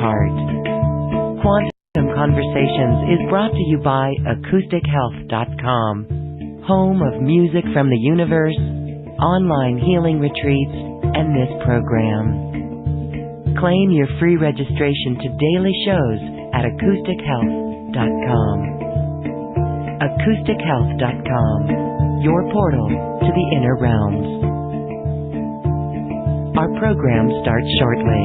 heart. Quantum Conversations is brought to you by acoustichealth.com, home of music from the universe, online healing retreats, and this program. Claim your free registration to daily shows at acoustichealth.com. acoustichealth.com, your portal to the inner realms. Our program starts shortly.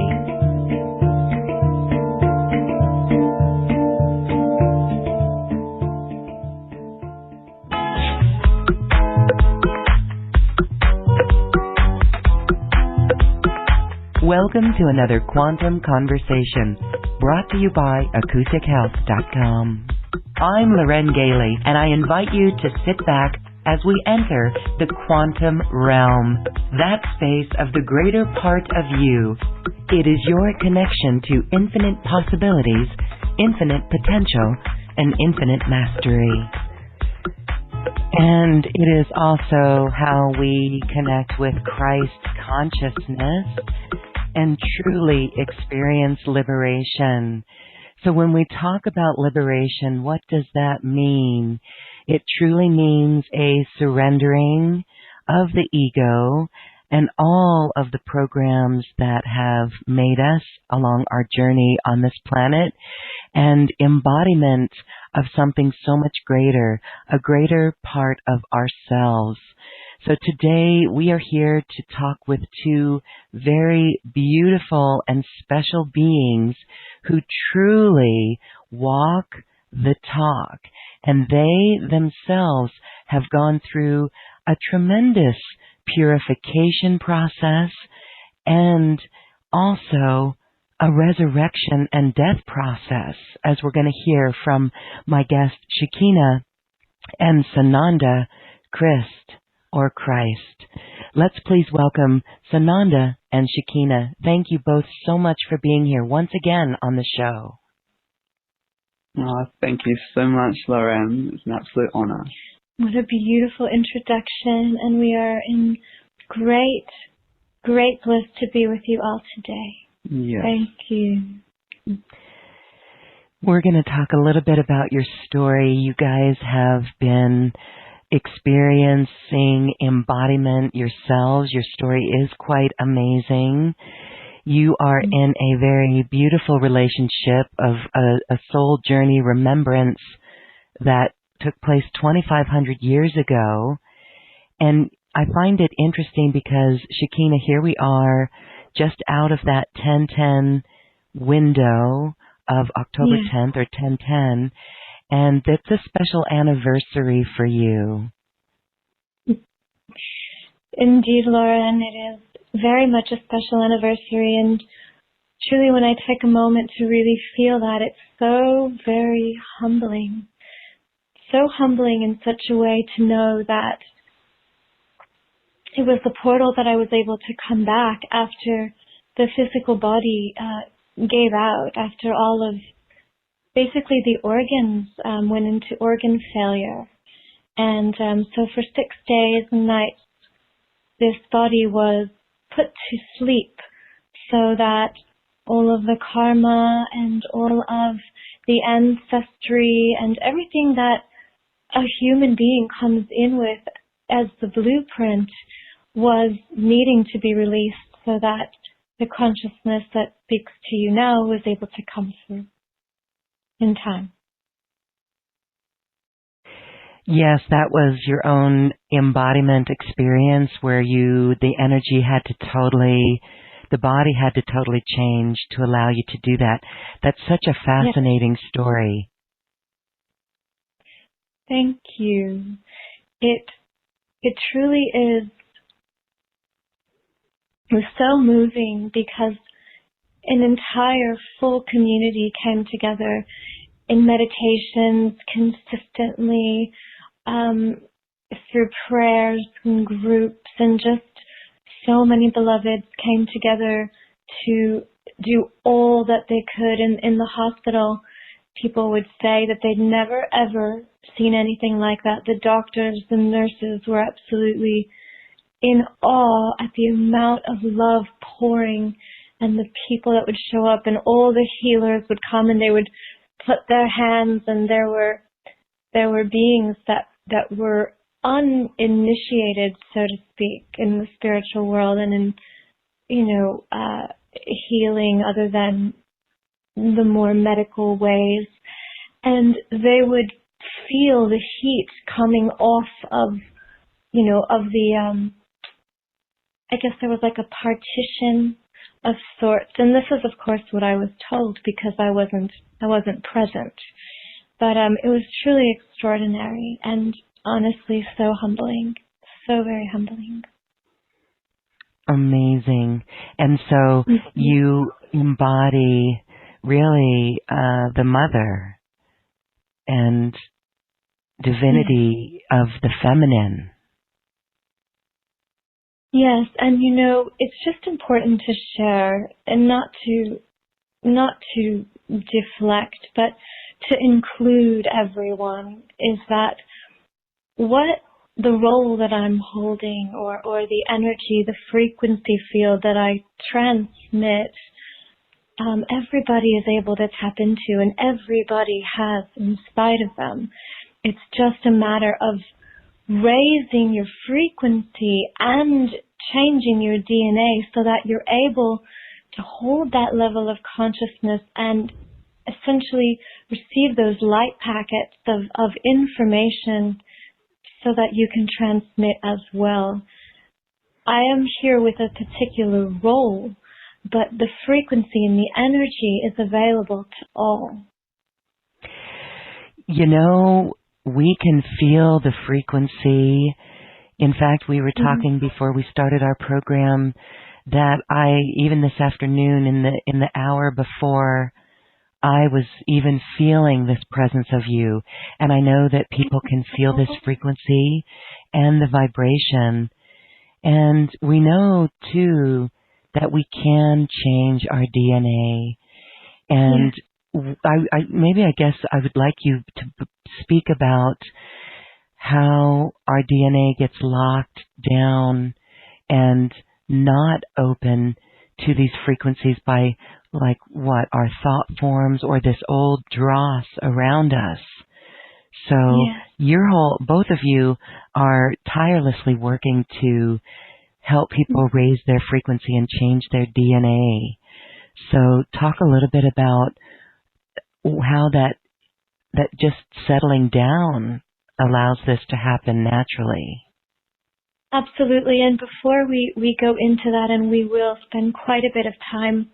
Welcome to another Quantum Conversation, brought to you by acoustichealth.com. I'm Loren Gailey, and I invite you to sit back as we enter the quantum realm, that space of the greater part of you. It is your connection to infinite possibilities, infinite potential, and infinite mastery. And it is also how we connect with Christ consciousness and truly experience liberation. So when we talk about liberation, what does that mean? It truly means a surrendering of the ego and all of the programs that have made us along our journey on this planet, and embodiment of something so much greater, a greater part of ourselves. So today we are here to talk with two very beautiful and special beings who truly walk the talk, and they themselves have gone through a tremendous purification process and also a resurrection and death process, as we're going to hear from my guest Shikina and Sananda, Christ or Christ. Let's please welcome Sananda and Shikina. Thank you both so much for being here once again on the show. Oh, thank you so much, Loren. It's an absolute honor. What a beautiful introduction, and we are in great bliss to be with you all today. Yes. Thank you. We're going to talk a little bit about your story. You guys have been experiencing embodiment yourselves. Your story is quite amazing. You are in a very beautiful relationship of a soul journey remembrance that took place 2,500 years ago. And I find it interesting because, Shikina, here we are just out of that 10/10 window of October 10th or 10/10, and it's a special anniversary for you. Indeed, Laura, and it is very much a special anniversary, and truly when I take a moment to really feel that, it's so very humbling. So humbling in such a way to know that it was the portal that I was able to come back after the physical body gave out, after all of basically the organs went into organ failure. And so for 6 days and nights, this body was put to sleep so that all of the karma and all of the ancestry and everything that a human being comes in with as the blueprint was needing to be released so that the consciousness that speaks to you now was able to come through in time. Yes, that was your own embodiment experience where the energy the body had to totally change to allow you to do that. That's such a fascinating story. Thank you. It truly is. It was so moving because an entire full community came together in meditations consistently, through prayers and groups, and just so many beloveds came together to do all that they could. And in the hospital, people would say that they'd never, ever seen anything like that. The doctors and nurses were absolutely in awe at the amount of love pouring and the people that would show up, and all the healers would come and they would put their hands, and there were beings that were uninitiated, so to speak, in the spiritual world and in, healing other than the more medical ways. And they would feel the heat coming off of the, I guess there was like a partition of sorts. And this is, of course, what I was told because I wasn't present. But it was truly extraordinary and honestly so humbling, so very humbling. Amazing. And so you embody really the mother and divinity of the feminine. Yes, and it's just important to share and not to deflect, but to include everyone, is that what the role that I'm holding or the energy, the frequency field that I transmit, everybody is able to tap into, and everybody has inside of them. It's just a matter of raising your frequency and changing your DNA so that you're able to hold that level of consciousness and essentially receive those light packets of information so that you can transmit as well. I am here with a particular role, but the frequency and the energy is available to all. We can feel the frequency. In fact, we were talking before we started our program that even this afternoon in the hour before, I was even feeling this presence of you. And I know that people can feel this frequency and the vibration. And we know, too, that we can change our DNA. And I guess I would like you to speak about how our DNA gets locked down and not open to these frequencies by our thought forms or this old dross around us. So both of you are tirelessly working to help people raise their frequency and change their DNA. So talk a little bit about how that just settling down allows this to happen naturally. Absolutely. And before we go into that, and we will spend quite a bit of time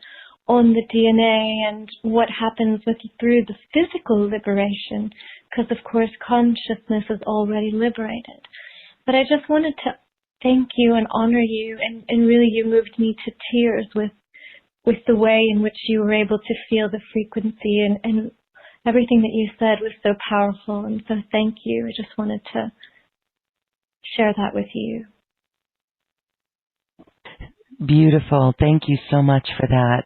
on the DNA and what happens through the physical liberation, because of course consciousness is already liberated. But I just wanted to thank you and honor you, and really you moved me to tears with the way in which you were able to feel the frequency, and everything that you said was so powerful, and so thank you. I just wanted to share that with you. Beautiful. Thank you so much for that.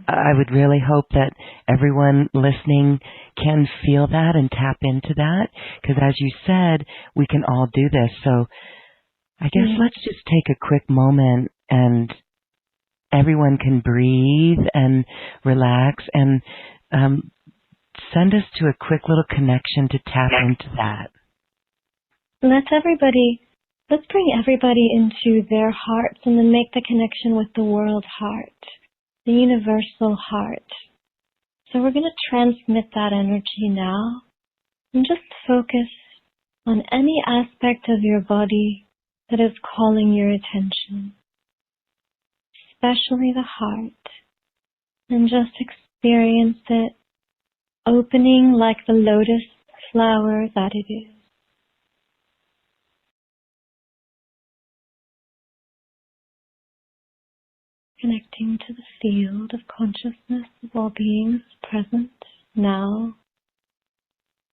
I would really hope that everyone listening can feel that and tap into that, because as you said, we can all do this. So I guess let's just take a quick moment and everyone can breathe and relax and send us to a quick little connection to tap into that. Let's bring everybody into their hearts and then make the connection with the world heart, the universal heart. So we're going to transmit that energy now and just focus on any aspect of your body that is calling your attention, especially the heart, and just experience it opening like the lotus flower that it is. Connecting to the field of consciousness of all beings present now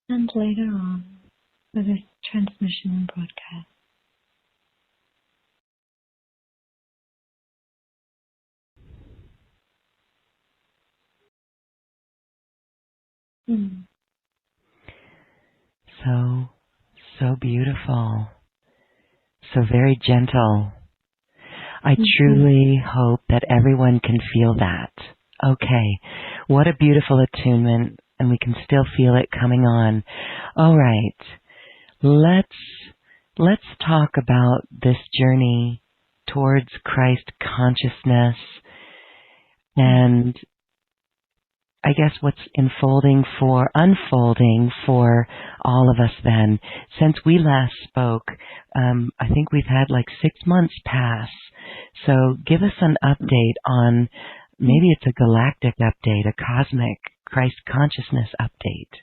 and later on for this transmission and broadcast. So beautiful. So very gentle. I truly hope that everyone can feel that. Okay, what a beautiful attunement, and we can still feel it coming on. All right, let's talk about this journey towards Christ consciousness, and I guess what's unfolding for all of us then. Since we last spoke, I think we've had like 6 months pass. So give us an update on, maybe it's a galactic update, a cosmic Christ consciousness update.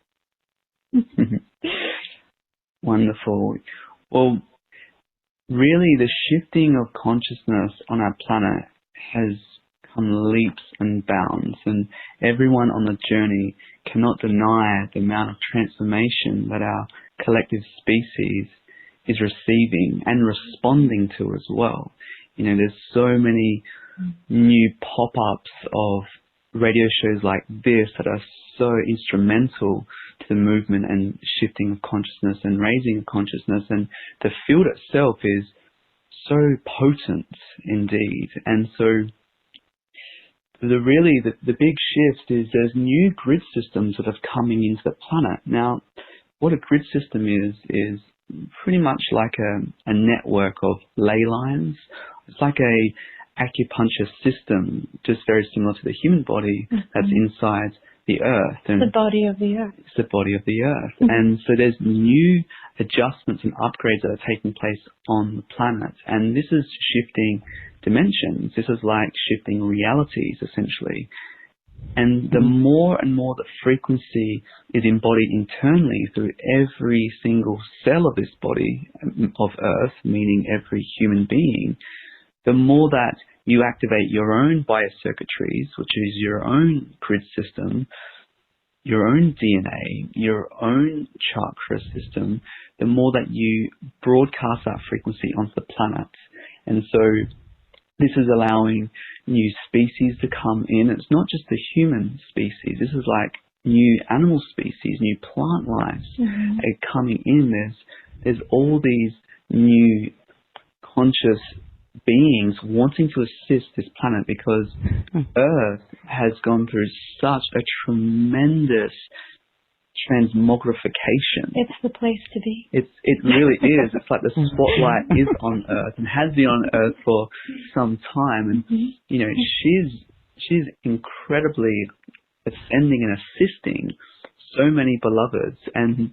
Wonderful. Well, really the shifting of consciousness on our planet has come leaps and bounds, and everyone on the journey cannot deny the amount of transformation that our collective species is receiving and responding to as well. You know, there's so many new pop-ups of radio shows like this that are so instrumental to the movement and shifting of consciousness and raising of consciousness, and the field itself is so potent indeed. And so the big shift is there's new grid systems that are coming into the planet. Now, what a grid system is pretty much like a network of ley lines. It's like a acupuncture system, just very similar to the human body that's inside the earth. And the body of the earth. It's the body of the earth. And so there's new adjustments and upgrades that are taking place on the planet. And this is shifting dimensions. This is like shifting realities, essentially. And the more and more the frequency is embodied internally through every single cell of this body of earth, meaning every human being, the more that you activate your own biocircuitries, which is your own grid system, your own DNA, your own chakra system, the more that you broadcast that frequency onto the planet. And so this is allowing new species to come in. It's not just the human species. This is like new animal species, new plant lives are coming in. There's all these new conscious beings wanting to assist this planet, because Earth has gone through such a tremendous transmogrification. It's the place to be. It really is. It's like the spotlight is on Earth and has been on Earth for some time. And you know, she's incredibly ascending and assisting so many beloveds. And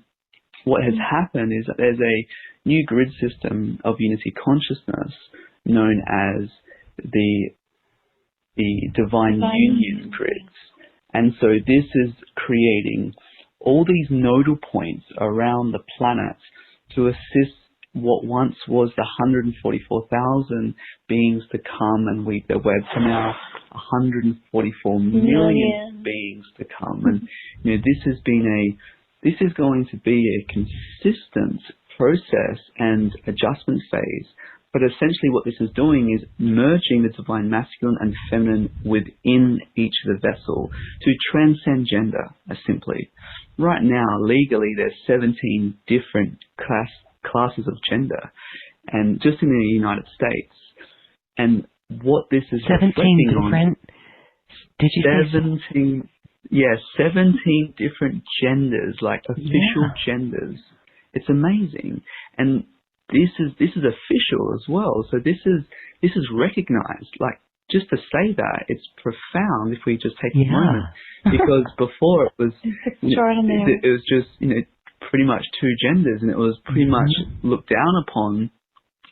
what has happened is that there's a new grid system of unity consciousness known as the divine union grids. And so this is creating all these nodal points around the planet to assist what once was the 144,000 beings to come, and they're wed to now 144 million beings to come. And you know, this is going to be a consistent process and adjustment phase. But essentially what this is doing is merging the divine masculine and feminine within each of the vessel to transcend gender, simply. Right now, legally, there's 17 different classes of gender, and just in the United States. And what this is 17 reflecting different, did you 17, say? Yeah, 17 different genders, like official genders. It's amazing. And this is official as well. So this is recognized. Like, just to say that, it's profound if we just take a moment, because before it was extraordinary. It was just pretty much two genders, and it was pretty much looked down upon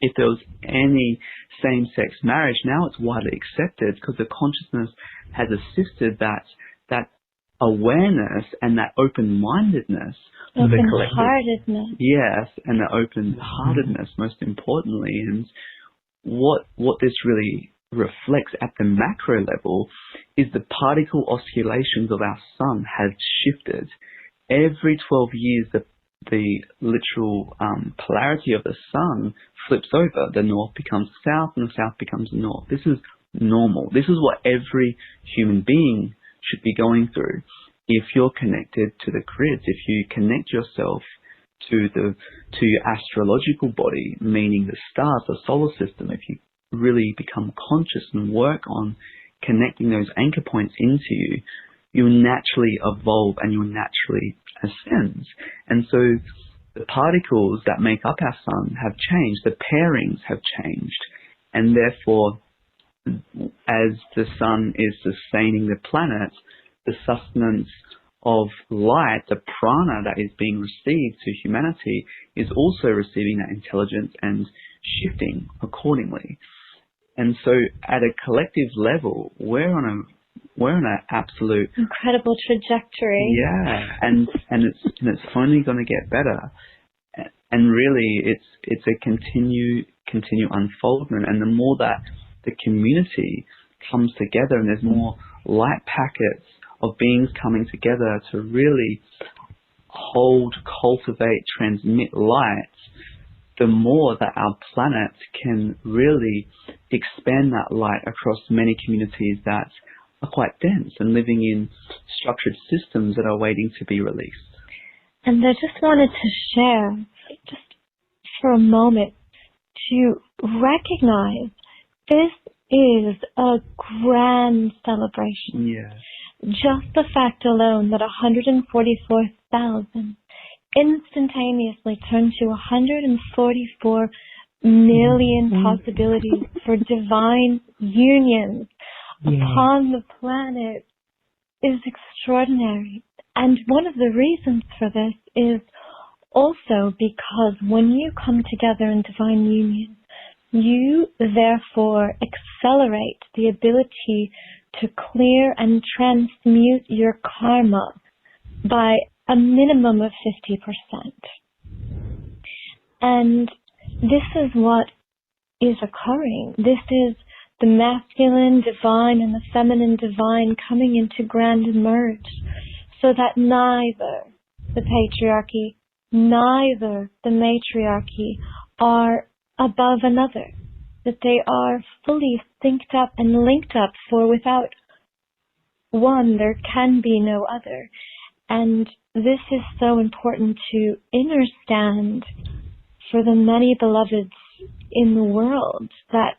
if there was any same-sex marriage. Now it's widely accepted because the consciousness has assisted that awareness and that open-mindedness. Open-heartedness. Yes, and the open-heartedness, most importantly. And what this really reflects at the macro level is the particle oscillations of our sun have shifted. Every 12 years, the literal polarity of the sun flips over. The north becomes south and the south becomes north. This is normal. This is what every human being should be going through. If you're connected to the grids, if you connect yourself to your astrological body, meaning the stars, the solar system, if you really become conscious and work on connecting those anchor points into you, you'll naturally evolve and you'll naturally ascend. And so the particles that make up our sun have changed, the pairings have changed, and therefore, as the sun is sustaining the planet, the sustenance of light, the prana that is being received to humanity, is also receiving that intelligence and shifting accordingly. And so at a collective level, we're on an absolute incredible trajectory. Yeah, and it's only going to get better. And really, it's a continue unfoldment. And the more that the community comes together, and there's more light packets of beings coming together to really hold, cultivate, transmit light, the more that our planet can really expand that light across many communities that are quite dense and living in structured systems that are waiting to be released. And I just wanted to share, just for a moment, to recognize this is a grand celebration. Yeah. Just the fact alone that 144,000 instantaneously turned to 144 million possibilities for divine unions upon the planet is extraordinary. And one of the reasons for this is also because when you come together in divine union, you therefore accelerate the ability to clear and transmute your karma by a minimum of 50%. And this is what is occurring. This is the masculine divine and the feminine divine coming into grand merge, so that neither the patriarchy, neither the matriarchy are above another, that they are fully synced up and linked up, for without one there can be no other. And this is so important to understand for the many beloveds in the world that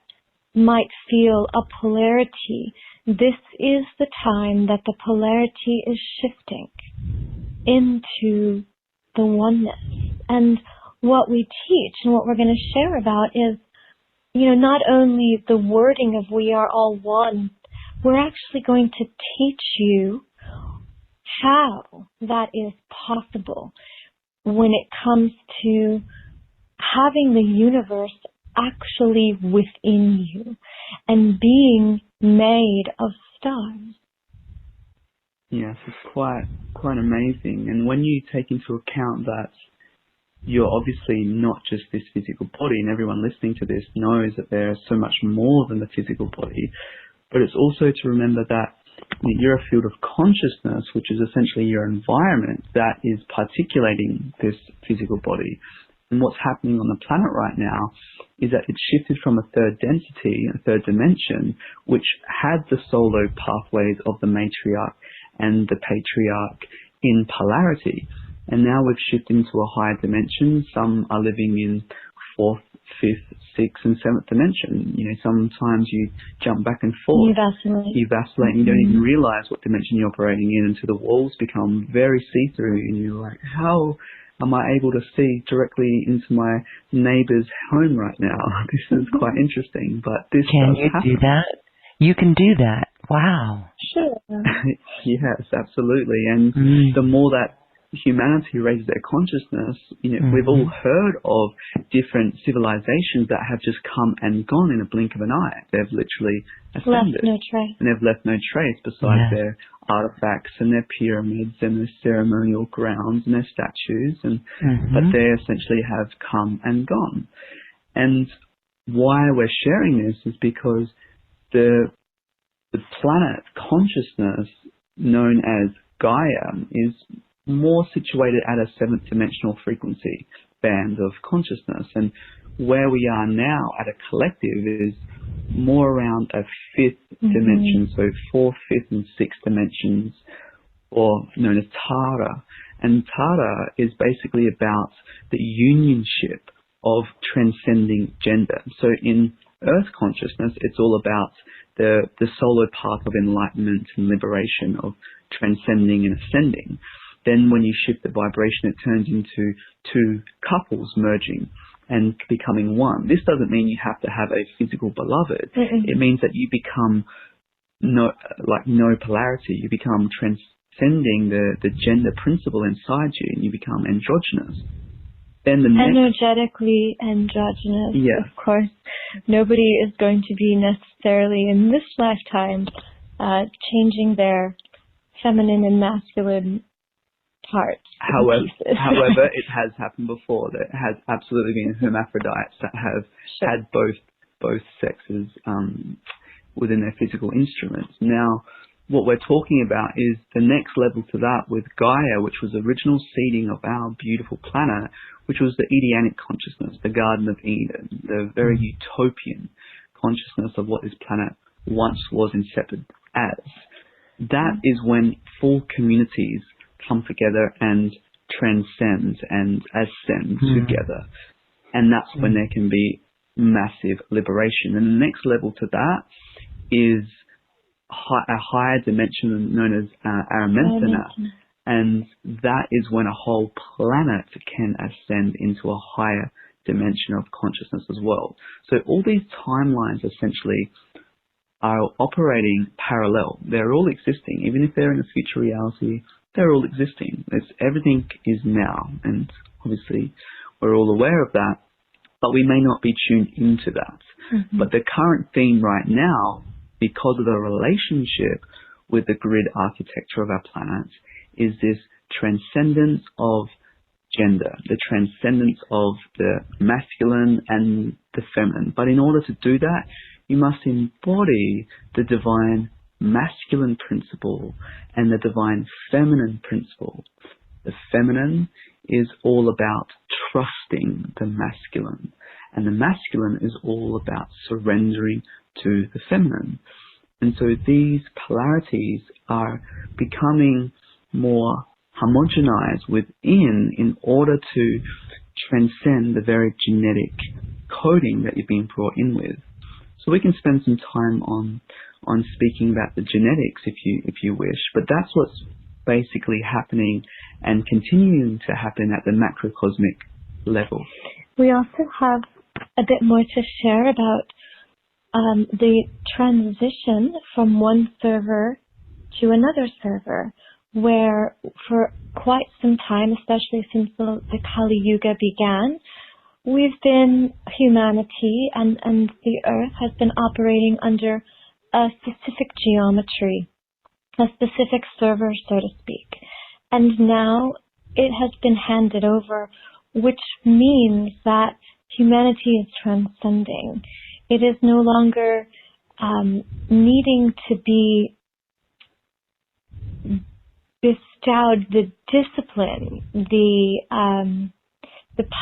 might feel a polarity. This is the time that the polarity is shifting into the oneness. And what we teach and what we're going to share about is, not only the wording of we are all one, we're actually going to teach you how that is possible when it comes to having the universe actually within you and being made of stars. Yes, it's quite amazing. And when you take into account that you're obviously not just this physical body, and everyone listening to this knows that there's so much more than the physical body, but it's also to remember that you're a field of consciousness, which is essentially your environment that is particulating this physical body. And what's happening on the planet right now is that it's shifted from a third density, a third dimension, which had the solo pathways of the matriarch and the patriarch in polarity. And now we've shifted into a higher dimension. Some are living in 4th, 5th, 6th, and 7th dimension. Sometimes you jump back and forth. You vacillate, and you don't even realize what dimension you're operating in until the walls become very see-through, and you're like, how am I able to see directly into my neighbor's home right now? This is quite interesting, but this Can you happen. do that? You can do that. Wow. Sure. Yes, absolutely. And the more that humanity raises their consciousness, we've all heard of different civilizations that have just come and gone in a blink of an eye. They've literally ascended. Left no trace. And they've left no trace besides their artifacts and their pyramids and their ceremonial grounds and their statues, but they essentially have come and gone. And why we're sharing this is because the planet consciousness, known as Gaia, is more situated at a 7th dimensional frequency band of consciousness. And where we are now at a collective is more around a 5th dimension, so 4th, 5th, and 6th dimensions, or known as Tara. And Tara is basically about the unionship of transcending gender. So in Earth consciousness, it's all about the solo path of enlightenment and liberation, of transcending and ascending. Then when you shift the vibration, it turns into two couples merging and becoming one. This doesn't mean you have to have a physical beloved. It means that you become no polarity. You become transcending the gender principle inside you, and you become androgynous. Then energetically androgynous. Yeah. Of course, nobody is going to be necessarily in this lifetime changing their feminine and masculine parts. However, it has happened before. There has absolutely been hermaphrodites that have had both sexes within their physical instruments. Now, what we're talking about is the next level to that with Gaia, which was the original seeding of our beautiful planet, which was the Edenic consciousness, the Garden of Eden, the very utopian consciousness of what this planet once was incepted as. That is when full communities come together and transcend and ascend together. And that's when there can be massive liberation. And the next level to that is a higher dimension known as Aramentana. And that is when a whole planet can ascend into a higher dimension of consciousness as well. So all these timelines essentially are operating parallel. They're all existing. Even if they're in a future reality, they're all existing. Everything is now. And obviously we're all aware of that, but we may not be tuned into that. But the current theme right now, because of the relationship with the grid architecture of our planet, is this transcendence of gender, the transcendence of the masculine and the feminine. But in order to do that, you must embody the divine masculine principle and the divine feminine principle. The feminine is all about trusting the masculine, and the masculine is all about surrendering to the feminine. And so these polarities are becoming more homogenized within in order to transcend the very genetic coding that you've been brought in with. So we can spend some time on speaking about the genetics if you wish, but that's what's basically happening and continuing to happen at the macrocosmic level. We also have a bit more to share about the transition from one server to another server, where for quite some time, especially since the Kali Yuga began, we've been, humanity and the earth has been operating under a specific geometry, a specific server, so to speak. And now it has been handed over, which means that humanity is transcending. It is no longer needing to be bestowed the discipline, the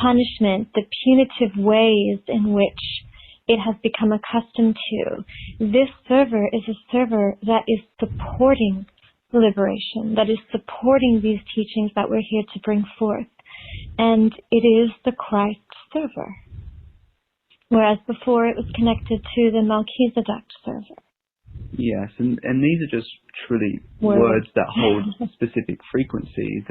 punishment, the punitive ways in which it has become accustomed to. This server is a server that is supporting liberation, that is supporting these teachings that we're here to bring forth. And it is the Christ server. Whereas before it was connected to the Melchizedek server. Yes, and these are just truly words that hold specific frequencies.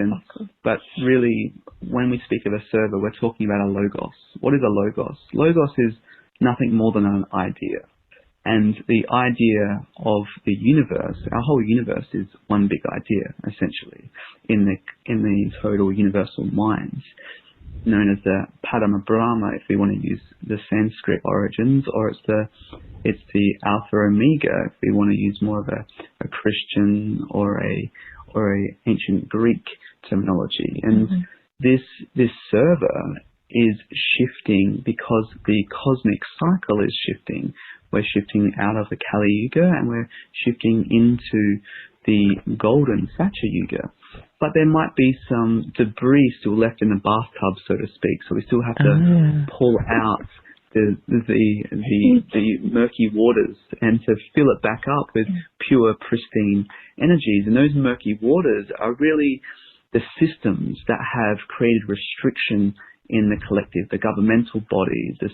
But really, when we speak of a server, we're talking about a logos. What is a logos? Logos is nothing more than an idea. And the idea of the universe, our whole universe, is one big idea, essentially, in the total universal mind, known as the Padma Brahma, if we want to use the Sanskrit origins, or it's the Alpha Omega, if we want to use more of a Christian or a ancient Greek terminology. And this server is shifting because the cosmic cycle is shifting. We're shifting out of the Kali Yuga and we're shifting into the golden Sacha Yuga. But there might be some debris still left in the bathtub, so to speak. So we still have to pull out the murky waters and to fill it back up with pure, pristine energies. And those murky waters are really the systems that have created restriction in the collective, the governmental bodies, the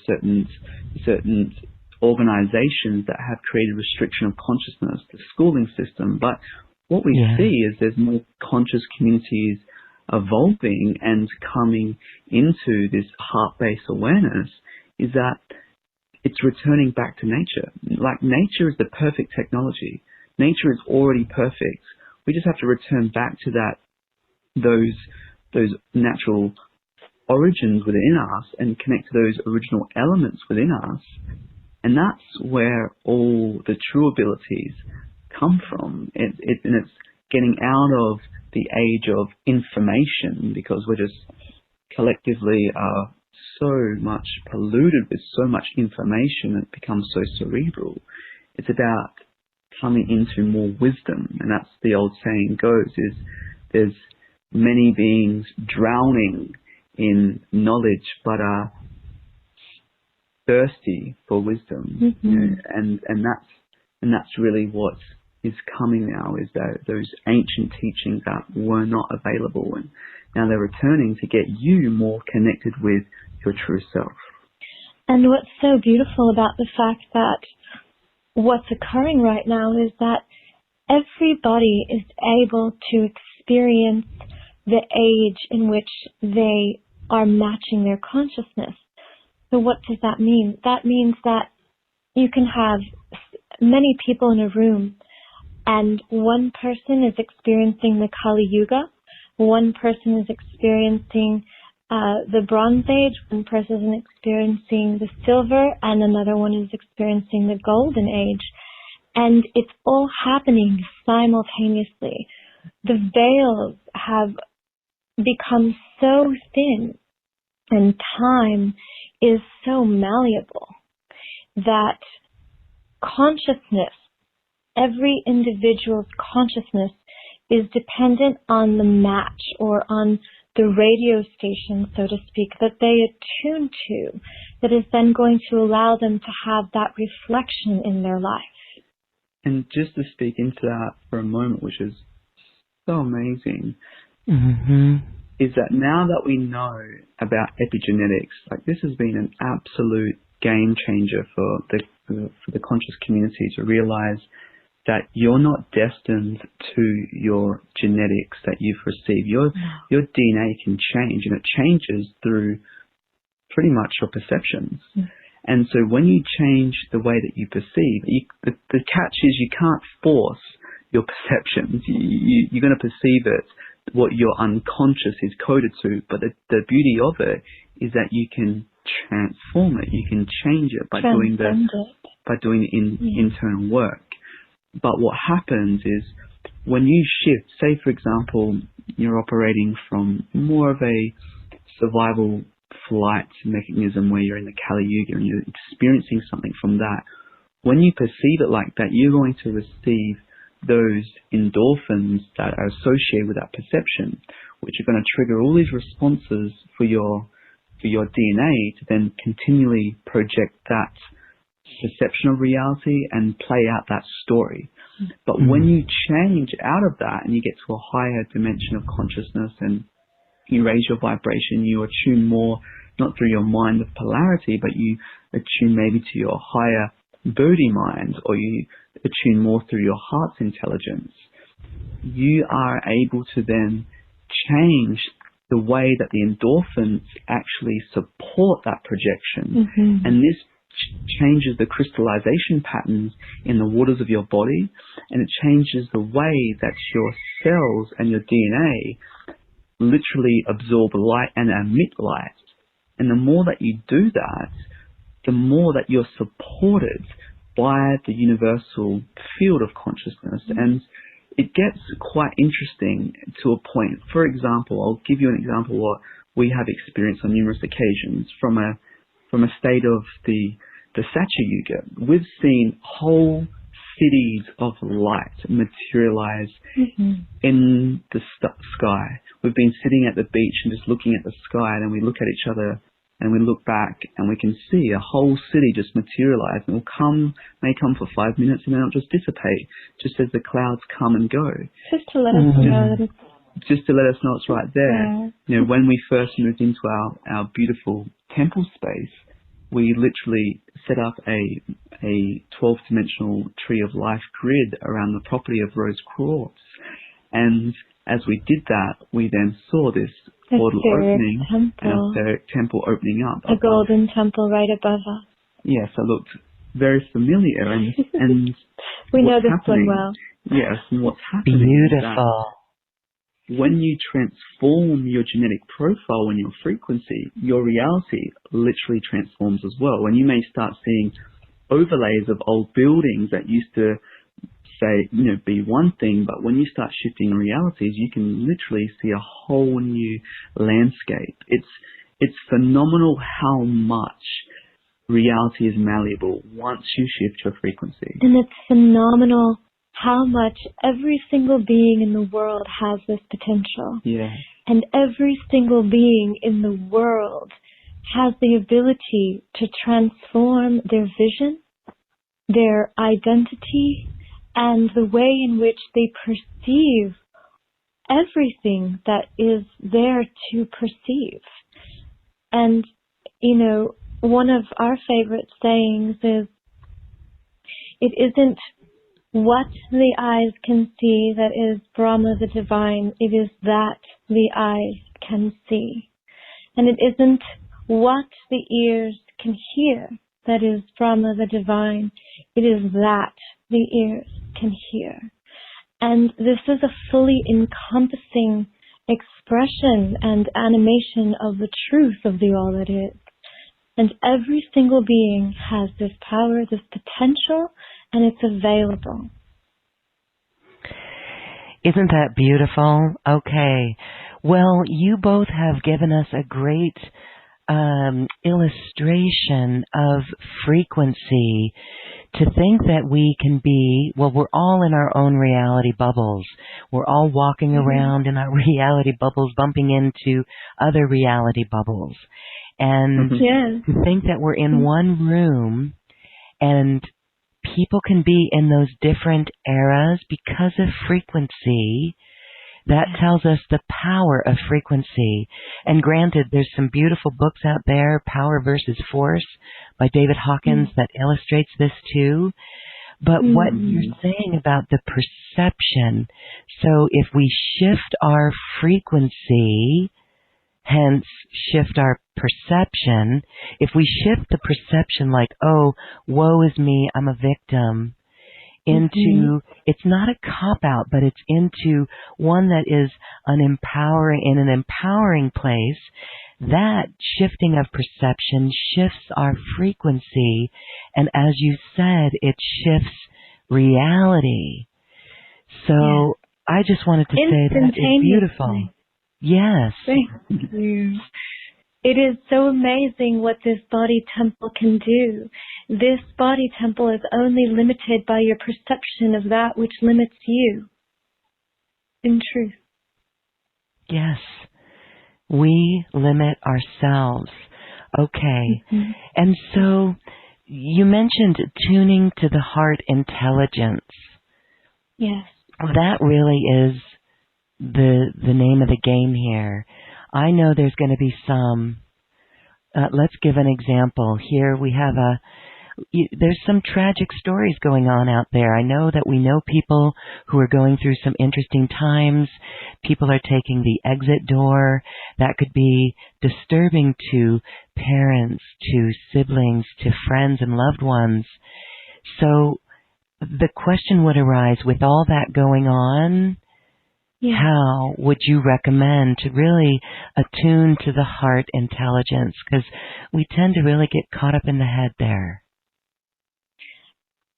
certain organizations that have created restriction of consciousness, the schooling system. But what we see is there's more conscious communities evolving and coming into this heart-based awareness, is that it's returning back to nature. Like, nature is the perfect technology. Nature is already perfect. We just have to return back to those natural origins within us and connect to those original elements within us. And that's where all the true abilities come from. And it's getting out of the age of information, because we're just collectively are so much polluted with so much information, it becomes so cerebral. It's about coming into more wisdom. And that's the old saying goes, is there's many beings drowning in knowledge but are thirsty for wisdom. You know, and that's really what is coming now, is that those ancient teachings that were not available, and now they're returning to get you more connected with your true self. And what's so beautiful about the fact that what's occurring right now is that everybody is able to experience the age in which they are matching their consciousness. So what does that mean? That means that you can have many people in a room, and one person is experiencing the Kali Yuga, one person is experiencing the Bronze Age, one person is experiencing the Silver, and another one is experiencing the Golden Age. And it's all happening simultaneously. The veils have become so thin, and time is so malleable, that consciousness, every individual's consciousness, is dependent on the match, or on the radio station, so to speak, that they attune to, that is then going to allow them to have that reflection in their life. And just to speak into that for a moment, which is so amazing, is that now that we know about epigenetics, like, this has been an absolute game changer for the conscious community to realize that you're not destined to your genetics that you've received. Your DNA can change, and it changes through pretty much your perceptions. And so when you change the way that you perceive, the catch is you can't force your perceptions. You're going to perceive it, what your unconscious is coded to. But the beauty of it is that you can transform it. You can change it by doing the internal work. But what happens is, when you shift, say for example, you're operating from more of a survival flight mechanism where you're in the Kali Yuga and you're experiencing something from that, when you perceive it like that, you're going to receive those endorphins that are associated with that perception, which are going to trigger all these responses for your DNA to then continually project that perception of reality and play out that story. But when you change out of that and you get to a higher dimension of consciousness and you raise your vibration, you attune more, not through your mind of polarity, but you attune maybe to your higher Bodhi mind, or you attune more through your heart's intelligence, you are able to then change the way that the endorphins actually support that projection. And this changes the crystallization patterns in the waters of your body, and it changes the way that your cells and your DNA literally absorb light and emit light. And the more that you do that, the more that you're supported by the universal field of consciousness. And it gets quite interesting to a point. For example, I'll give you an example of what we have experienced on numerous occasions from a state of the Satya Yuga. We've seen whole cities of light materialize in the sky. We've been sitting at the beach and just looking at the sky, and then we look at each other and we look back and we can see a whole city just materialize, and may come for 5 minutes and then it'll just dissipate, just as the clouds come and go. Just to let us know that just to let us know it's right there. You know, when we first moved into our beautiful temple space, we literally set up a a 12-dimensional tree of life grid around the property of Rose Quartz. And as we did that, we then saw this portal opening, and a etheric temple opening up. A golden temple right above us. Yes, it looked very familiar, and we know this one well. Yes, and what's happening Beautiful. is that when you transform your genetic profile and your frequency, your reality literally transforms as well. And you may start seeing overlays of old buildings that used to say, be one thing, but when you start shifting realities, you can literally see a whole new landscape. It's phenomenal how much reality is malleable once you shift your frequency. And it's phenomenal how much every single being in the world has this potential. Yeah. And every single being in the world has the ability to transform their vision, their identity, and the way in which they perceive everything that is there to perceive. And, one of our favorite sayings is, it isn't what the eyes can see that is Brahma the divine, it is that the eyes can see. And it isn't what the ears can hear that is Brahma the divine, it is that the ears can hear. And this is a fully encompassing expression and animation of the truth of the all that is. And every single being has this power, this potential, and it's available. Isn't that beautiful? Okay. Well, you both have given us a great illustration of frequency, to think that we can be, we're all in our own reality bubbles. We're all walking around in our reality bubbles, bumping into other reality bubbles. And to think that we're in one room and people can be in those different eras because of frequency, that tells us the power of frequency. And granted, there's some beautiful books out there, Power versus Force by David Hawkins, that illustrates this too. But what you're saying about the perception, so if we shift our frequency, hence shift our perception, if we shift the perception like, oh, woe is me, I'm a victim, into, it's not a cop-out, but it's into one that is in an empowering place, that shifting of perception shifts our frequency, and as you said, it shifts reality. So I just wanted to say that is beautiful. Yes. Thank you. It is so amazing what this body temple can do. This body temple is only limited by your perception of that which limits you. In truth. Yes. We limit ourselves. Okay. And so you mentioned tuning to the heart intelligence. Yes. That really is the name of the game here. I know there's going to be some, let's give an example. Here we have there's some tragic stories going on out there. I know that we know people who are going through some interesting times. People are taking the exit door. That could be disturbing to parents, to siblings, to friends and loved ones. So the question would arise, with all that going on, how would you recommend to really attune to the heart intelligence? Because we tend to really get caught up in the head there.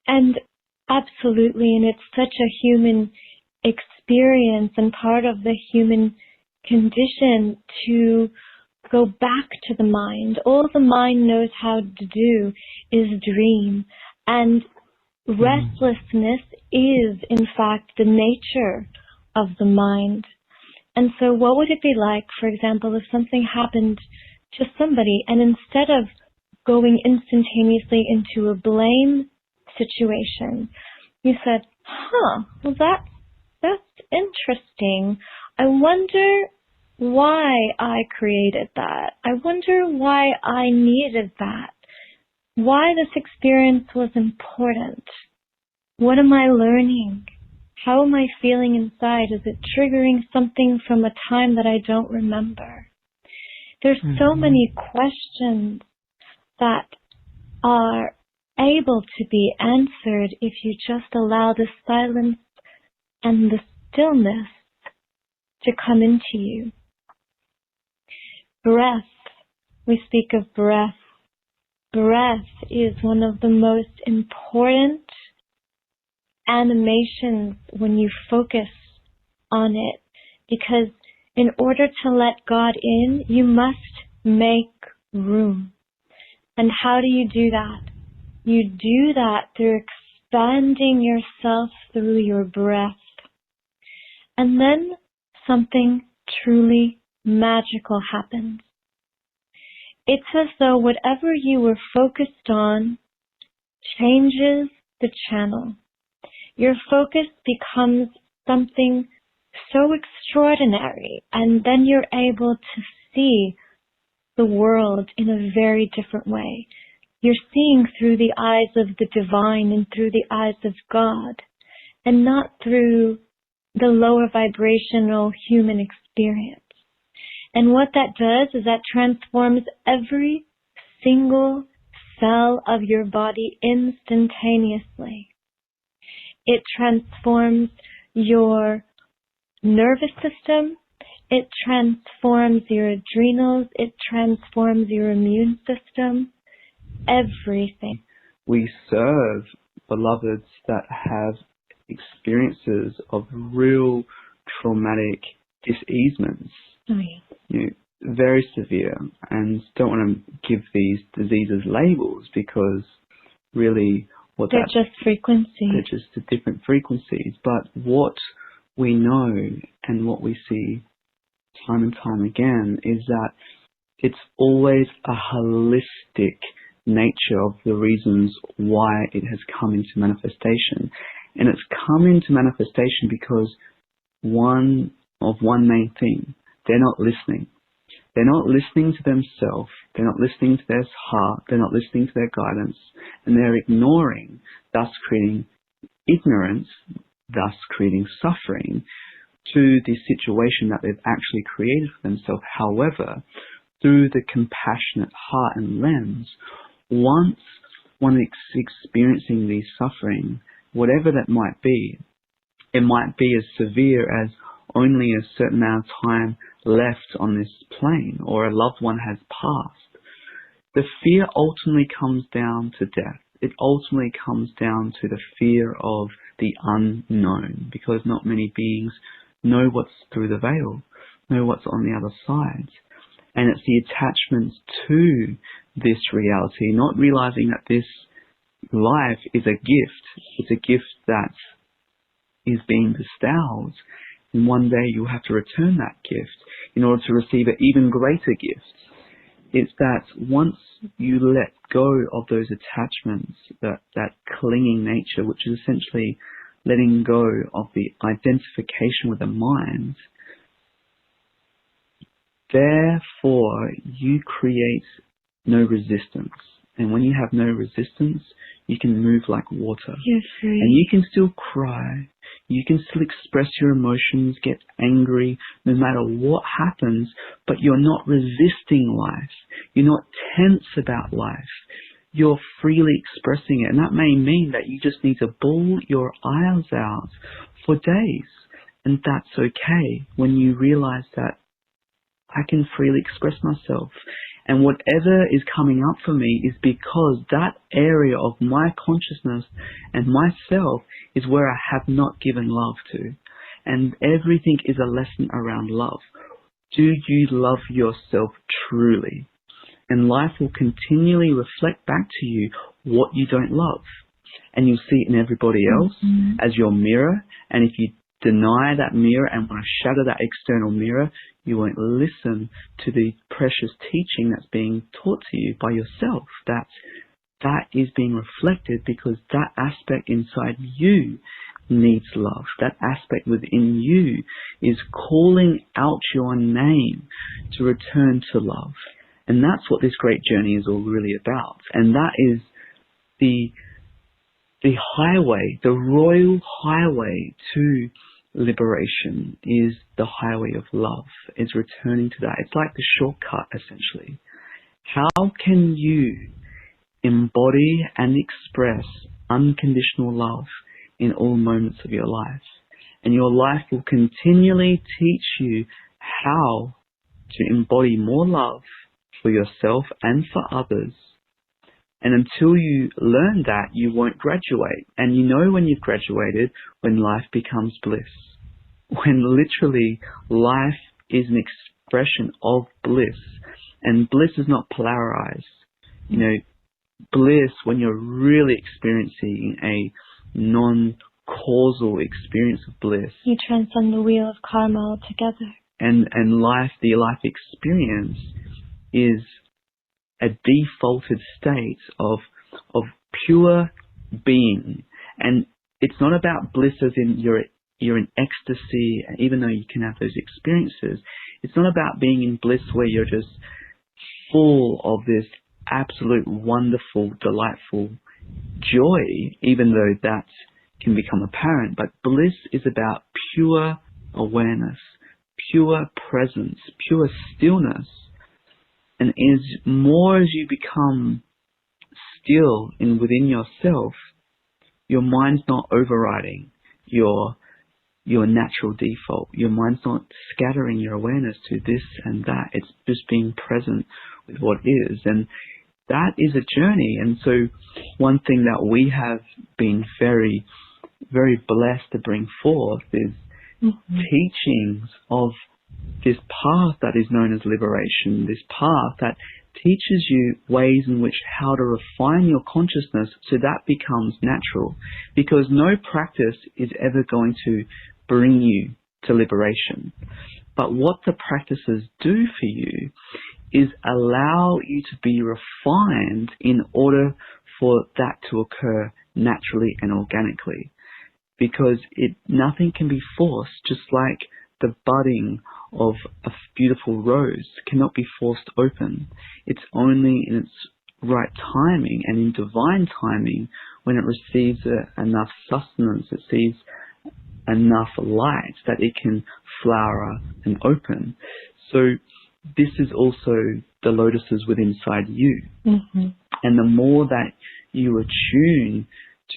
And absolutely, and it's such a human experience and part of the human condition to go back to the mind. All the mind knows how to do is dream. And restlessness is, in fact, the nature of the mind. And so what would it be like, for example, if something happened to somebody and instead of going instantaneously into a blame situation, you said, well, that's interesting. I wonder why I created that. I wonder why I needed that. why this experience was important. What am I learning? How am I feeling inside? Is it triggering something from a time that I don't remember? There's so many questions that are able to be answered if you just allow the silence and the stillness to come into you. Breath. We speak of breath. Breath is one of the most important animations when you focus on it, because in order to let God in, you must make room. And how do you do that? You do that through expanding yourself through your breath. And then something truly magical happens. It's as though whatever you were focused on changes the channel. Your focus becomes something so extraordinary, and then you're able to see the world in a very different way. You're seeing through the eyes of the divine and through the eyes of God, and not through the lower vibrational human experience. And what that does is that transforms every single cell of your body instantaneously. It transforms your nervous system. It transforms your adrenals. It transforms your immune system. Everything. We serve beloveds that have experiences of real traumatic diseasements. Oh, yeah. You know, very severe, and don't want to give these diseases labels, because really they're just frequencies. They're just the different frequencies. But what we know and what we see time and time again is that it's always a holistic nature of the reasons why it has come into manifestation. And it's come into manifestation because one main thing: they're not listening. They're not listening to themselves. They're not listening to their heart. They're not listening to their guidance. And they're ignoring, thus creating ignorance, thus creating suffering to the situation that they've actually created for themselves. However, through the compassionate heart and lens, once one is experiencing these suffering, whatever that might be, it might be as severe as only a certain amount of time left on this plane, or a loved one has passed. The fear ultimately comes down to death. It ultimately comes down to the fear of the unknown, because not many beings know what's through the veil, know what's on the other side. And it's the attachments to this reality, not realizing that this life is a gift. It's a gift that is being bestowed. And one day you'll have to return that gift in order to receive an even greater gift. It's that once you let go of those attachments, that clinging nature, which is essentially letting go of the identification with the mind, therefore you create no resistance. And when you have no resistance, you can move like water. You're free. And you can still cry. You can still express your emotions, get angry, no matter what happens, but you're not resisting life. You're not tense about life. You're freely expressing it. And that may mean that you just need to bawl your eyes out for days. And that's okay when you realize that I can freely express myself. And whatever is coming up for me is because that area of my consciousness and myself is where I have not given love to. And everything is a lesson around love. Do you love yourself truly? And life will continually reflect back to you what you don't love. And you'll see it in everybody else as your mirror. And if you deny that mirror and want to shatter that external mirror, you won't listen to the precious teaching that's being taught to you by yourself. That is being reflected because that aspect inside you needs love. That aspect within you is calling out your name to return to love. And that's what this great journey is all really about. And that is the highway, the royal highway to liberation is the highway of love. It's returning to that. It's like the shortcut, essentially. How can you embody and express unconditional love in all moments of your life? And your life will continually teach you how to embody more love for yourself and for others. And until you learn that, you won't graduate. And you know when you've graduated, when life becomes bliss. When literally life is an expression of bliss. And bliss is not polarized. You know, bliss, when you're really experiencing a non-causal experience of bliss. You transcend the wheel of karma altogether. And life, the life experience is a defaulted state of pure being. And it's not about bliss as in you're in ecstasy, even though you can have those experiences. It's not about being in bliss where you're just full of this absolute wonderful, delightful joy, even though that can become apparent. But bliss is about pure awareness, pure presence, pure stillness. And as you become still within yourself, your mind's not overriding your natural default. Your mind's not scattering your awareness to this and that. It's just being present with what is. And that is a journey. And so one thing that we have been very, very blessed to bring forth is teachings of this path that is known as liberation, this path that teaches you ways in which how to refine your consciousness so that becomes natural. Because no practice is ever going to bring you to liberation. But what the practices do for you is allow you to be refined in order for that to occur naturally and organically. Because nothing can be forced, just like the budding of a beautiful rose cannot be forced open. It's only in its right timing and in divine timing when it receives enough sustenance, it receives enough light that it can flower and open. So this is also the lotuses within inside you. And the more that you attune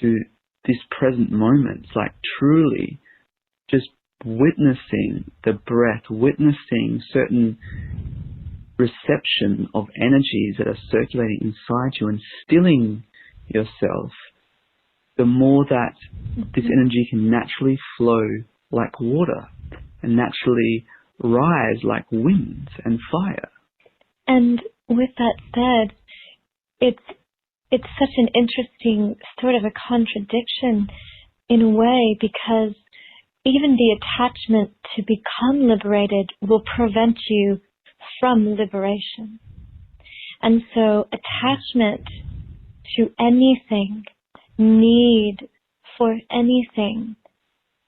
to this present moment, like truly just witnessing the breath, witnessing certain reception of energies that are circulating inside you and stilling yourself, the more that this energy can naturally flow like water and naturally rise like wind and fire. And with that said, it's such an interesting sort of a contradiction in a way, because even the attachment to become liberated will prevent you from liberation. And so attachment to anything, need for anything,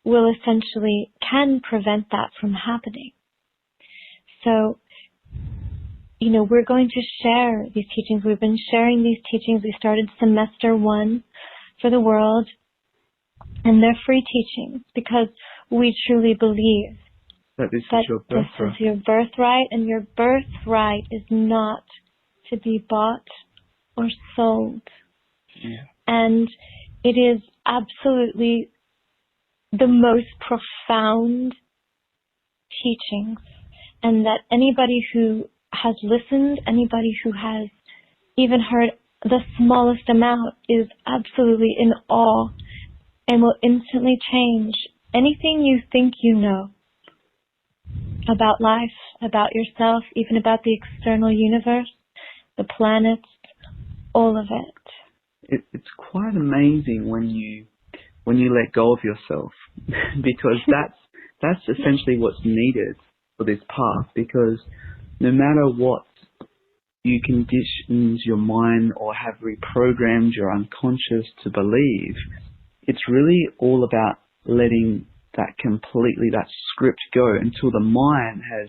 will essentially can prevent that from happening. So, you know, we're going to share these teachings. We've been sharing these teachings. We started semester 1 for the world, and they're free teachings because we truly believe that this is your birthright, and your birthright is not to be bought or sold. Yeah. And it is absolutely the most profound teachings, and that anybody who has listened, anybody who has even heard the smallest amount is absolutely in awe and will instantly change anything you think you know about life, about yourself, even about the external universe, the planets, all of it. It's quite amazing when you let go of yourself, because that's essentially what's needed for this path. Because no matter what you conditions your mind or have reprogrammed your unconscious to believe, it's really all about letting that script go until the mind has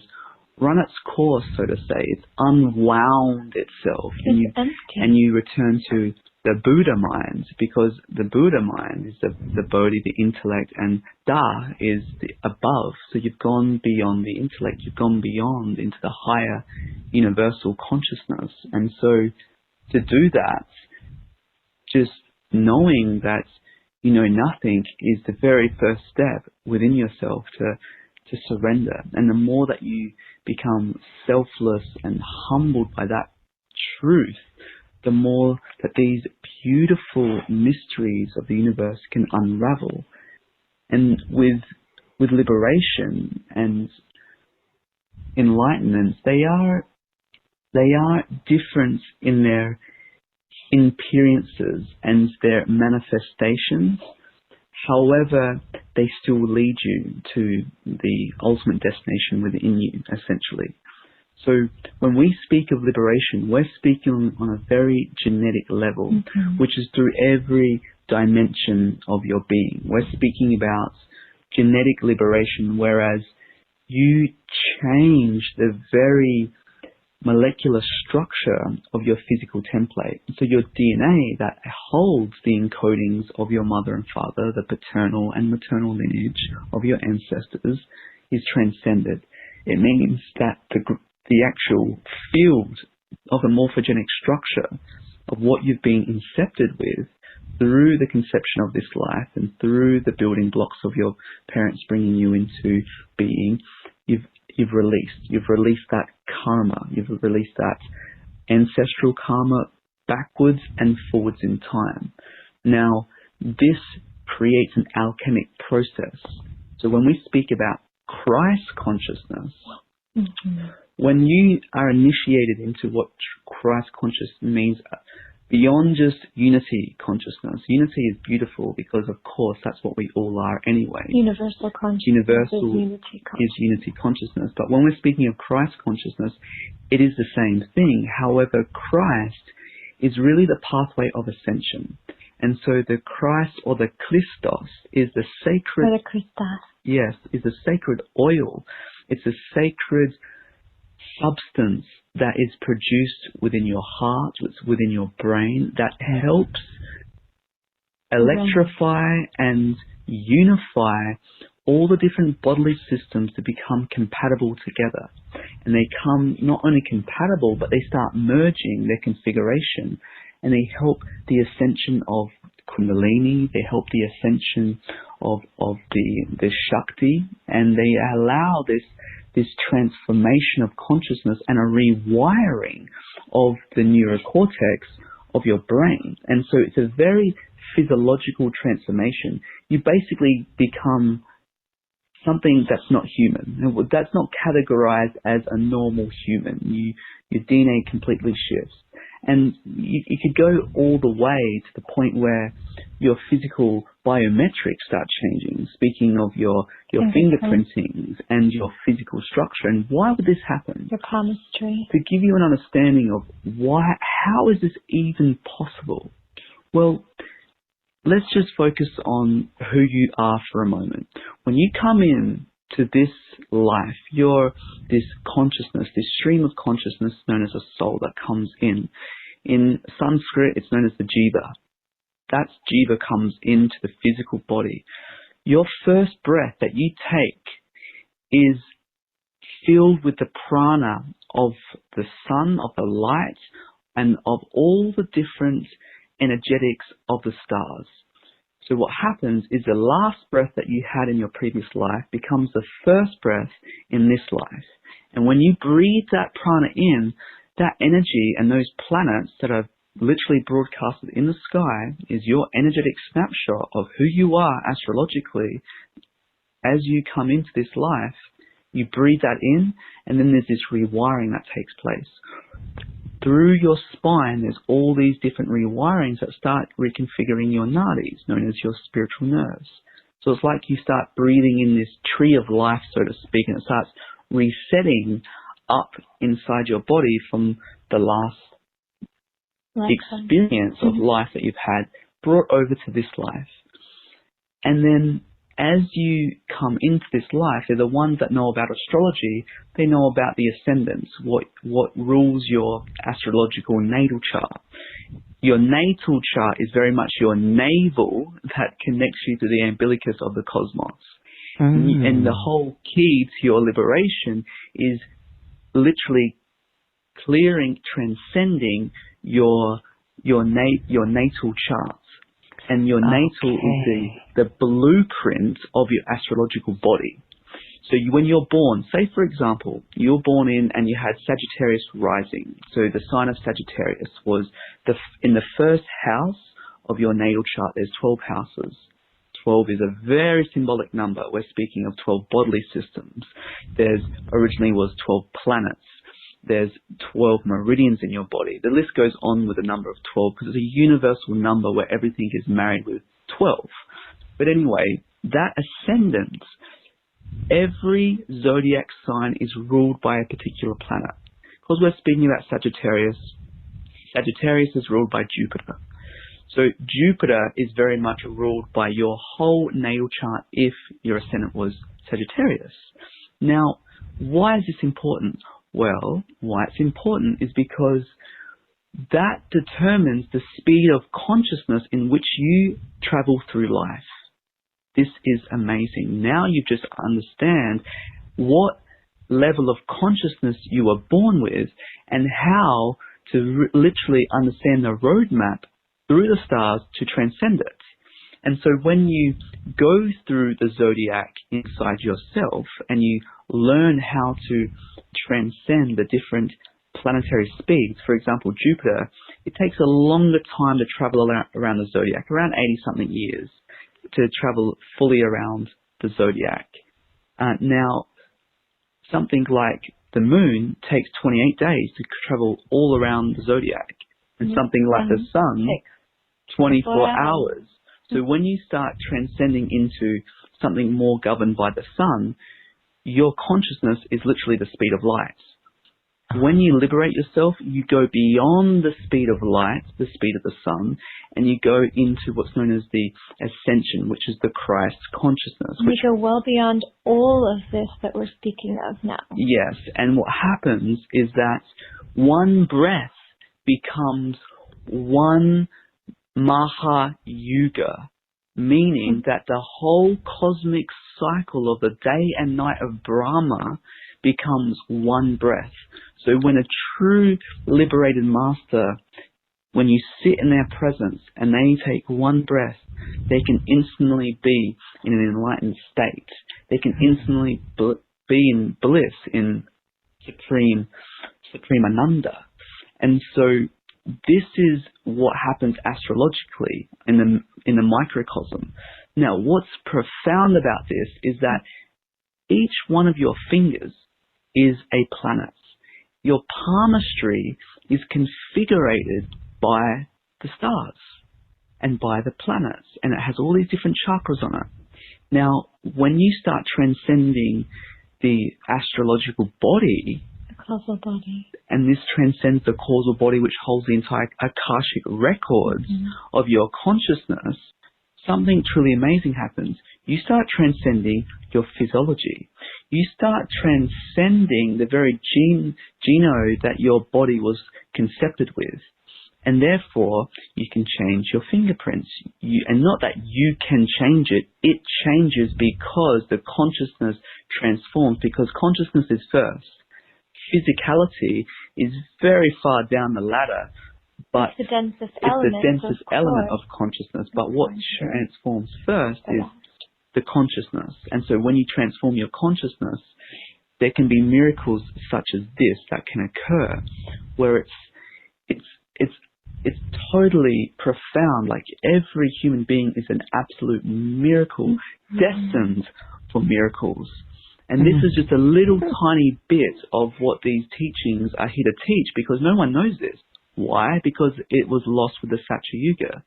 run its course, so to say. It's unwound itself, and you return to the Buddha mind, because the Buddha mind is the Bodhi, the intellect, and Da is the above. So you've gone beyond the intellect, you've gone beyond into the higher universal consciousness. And so to do that, just knowing that you know nothing is the very first step within yourself to surrender. And the more that you become selfless and humbled by that truth, the more that these beautiful mysteries of the universe can unravel. And with liberation and enlightenment, they are different in their appearances and their manifestations. However, they still lead you to the ultimate destination within you, essentially. So when we speak of liberation, we're speaking on a very genetic level, which is through every dimension of your being. We're speaking about genetic liberation, whereas you change the very molecular structure of your physical template. So your DNA that holds the encodings of your mother and father, the paternal and maternal lineage of your ancestors, is transcended. It means that the actual field of the morphogenic structure of what you've been incepted with through the conception of this life and through the building blocks of your parents bringing you into being, you've released that karma, you've released that ancestral karma backwards and forwards in time. Now, this creates an alchemic process. So when we speak about Christ consciousness, when you are initiated into what Christ consciousness means, beyond just unity consciousness. Unity is beautiful because, of course, that's what we all are anyway. Universal consciousness is unity consciousness. But when we're speaking of Christ consciousness, it is the same thing. However, Christ is really the pathway of ascension. And so the Christ, or the Christos, is the sacred... Or the Christos. Yes, is a sacred oil. It's a sacred substance that is produced within your heart, within your brain, that helps electrify and unify all the different bodily systems to become compatible together. And they come not only compatible, but they start merging their configuration, and they help the ascension of Kundalini, they help the ascension of the Shakti, and they allow this transformation of consciousness and a rewiring of the neurocortex of your brain. And so it's a very physiological transformation. You basically become something that's not human. That's not categorized as a normal human. Your DNA completely shifts. And you could go all the way to the point where your physical biometrics start changing, speaking of your fingerprintings and your physical structure. And why would this happen? Your palmistry. To give you an understanding of how is this even possible? Well, let's just focus on who you are for a moment. When you come in to this life, you're this consciousness, this stream of consciousness known as a soul that comes in. In Sanskrit, it's known as the jiva. That jiva comes into the physical body. Your first breath that you take is filled with the prana of the sun, of the light, and of all the different energetics of the stars. So what happens is the last breath that you had in your previous life becomes the first breath in this life. And when you breathe that prana in, that energy and those planets that are literally broadcasted in the sky is your energetic snapshot of who you are astrologically. As you come into this life, you breathe that in, and then there's this rewiring that takes place. Through your spine, there's all these different rewirings that start reconfiguring your nadis, known as your spiritual nerves. So it's like you start breathing in this tree of life, so to speak, and it starts resetting up inside your body from the last experience of life that you've had, brought over to this life. And then as you come into this life, they're the ones that know about astrology. They know about the ascendants, what rules your astrological natal chart. your natal chart is very much your navel that connects you to the umbilicus of the cosmos. And the whole key to your liberation is literally clearing, transcending your natal chart. And your natal is the blueprint of your astrological body. So when you're born, say for example, you're born in and you had Sagittarius rising. So the sign of Sagittarius was in the first house of your natal chart, there's 12 houses. 12 is a very symbolic number. We're speaking of 12 bodily systems. Originally was 12 planets. There's 12 meridians in your body. The list goes on with the number of 12 because it's a universal number where everything is married with 12. But anyway, that ascendant, every zodiac sign is ruled by a particular planet. Because we're speaking about Sagittarius, Sagittarius is ruled by Jupiter. So Jupiter is very much ruled by your whole natal chart if your ascendant was Sagittarius. Now, why is this important? Well, why it's important is because that determines the speed of consciousness in which you travel through life. This is amazing. Now you just understand what level of consciousness you were born with and how to literally understand the roadmap through the stars to transcend it. And so when you go through the zodiac inside yourself and you learn how to transcend the different planetary speeds, for example, Jupiter, it takes a longer time to travel around the zodiac, around 80-something years, to travel fully around the zodiac. Now, something like the moon takes 28 days to travel all around the zodiac, and something like the sun, 24 hours. So when you start transcending into something more governed by the sun, your consciousness is literally the speed of light. When you liberate yourself, you go beyond the speed of light, the speed of the sun, and you go into what's known as the Ascension, which is the Christ consciousness. You go well beyond all of this that we're speaking of now. Yes, and what happens is that one breath becomes one Maha Yuga, meaning that the whole cosmic cycle of the day and night of Brahma becomes one breath. So when a true liberated master, when you sit in their presence and they take one breath, they can instantly be in an enlightened state. They can instantly be in bliss, in supreme Ananda. And so this is what happens astrologically in the microcosm. Now, what's profound about this is that each one of your fingers is a planet. Your palmistry is configured by the stars and by the planets, and it has all these different chakras on it. Now, when you start transcending the astrological body, causal body, and this transcends the causal body which holds the entire Akashic records of your consciousness, something truly amazing happens. You start transcending your physiology. You start transcending the very genome that your body was concepted with. And therefore, you can change your fingerprints. And not that you can change it, it changes because the consciousness transforms, because consciousness is first. Physicality is very far down the ladder, but it's the densest element of consciousness. But what transforms first is the consciousness. And so when you transform your consciousness, there can be miracles such as this that can occur, where it's totally profound. Like every human being is an absolute miracle, destined for miracles. And this is just a little tiny bit of what these teachings are here to teach, because no one knows this. Why? Because it was lost with the Satya Yuga.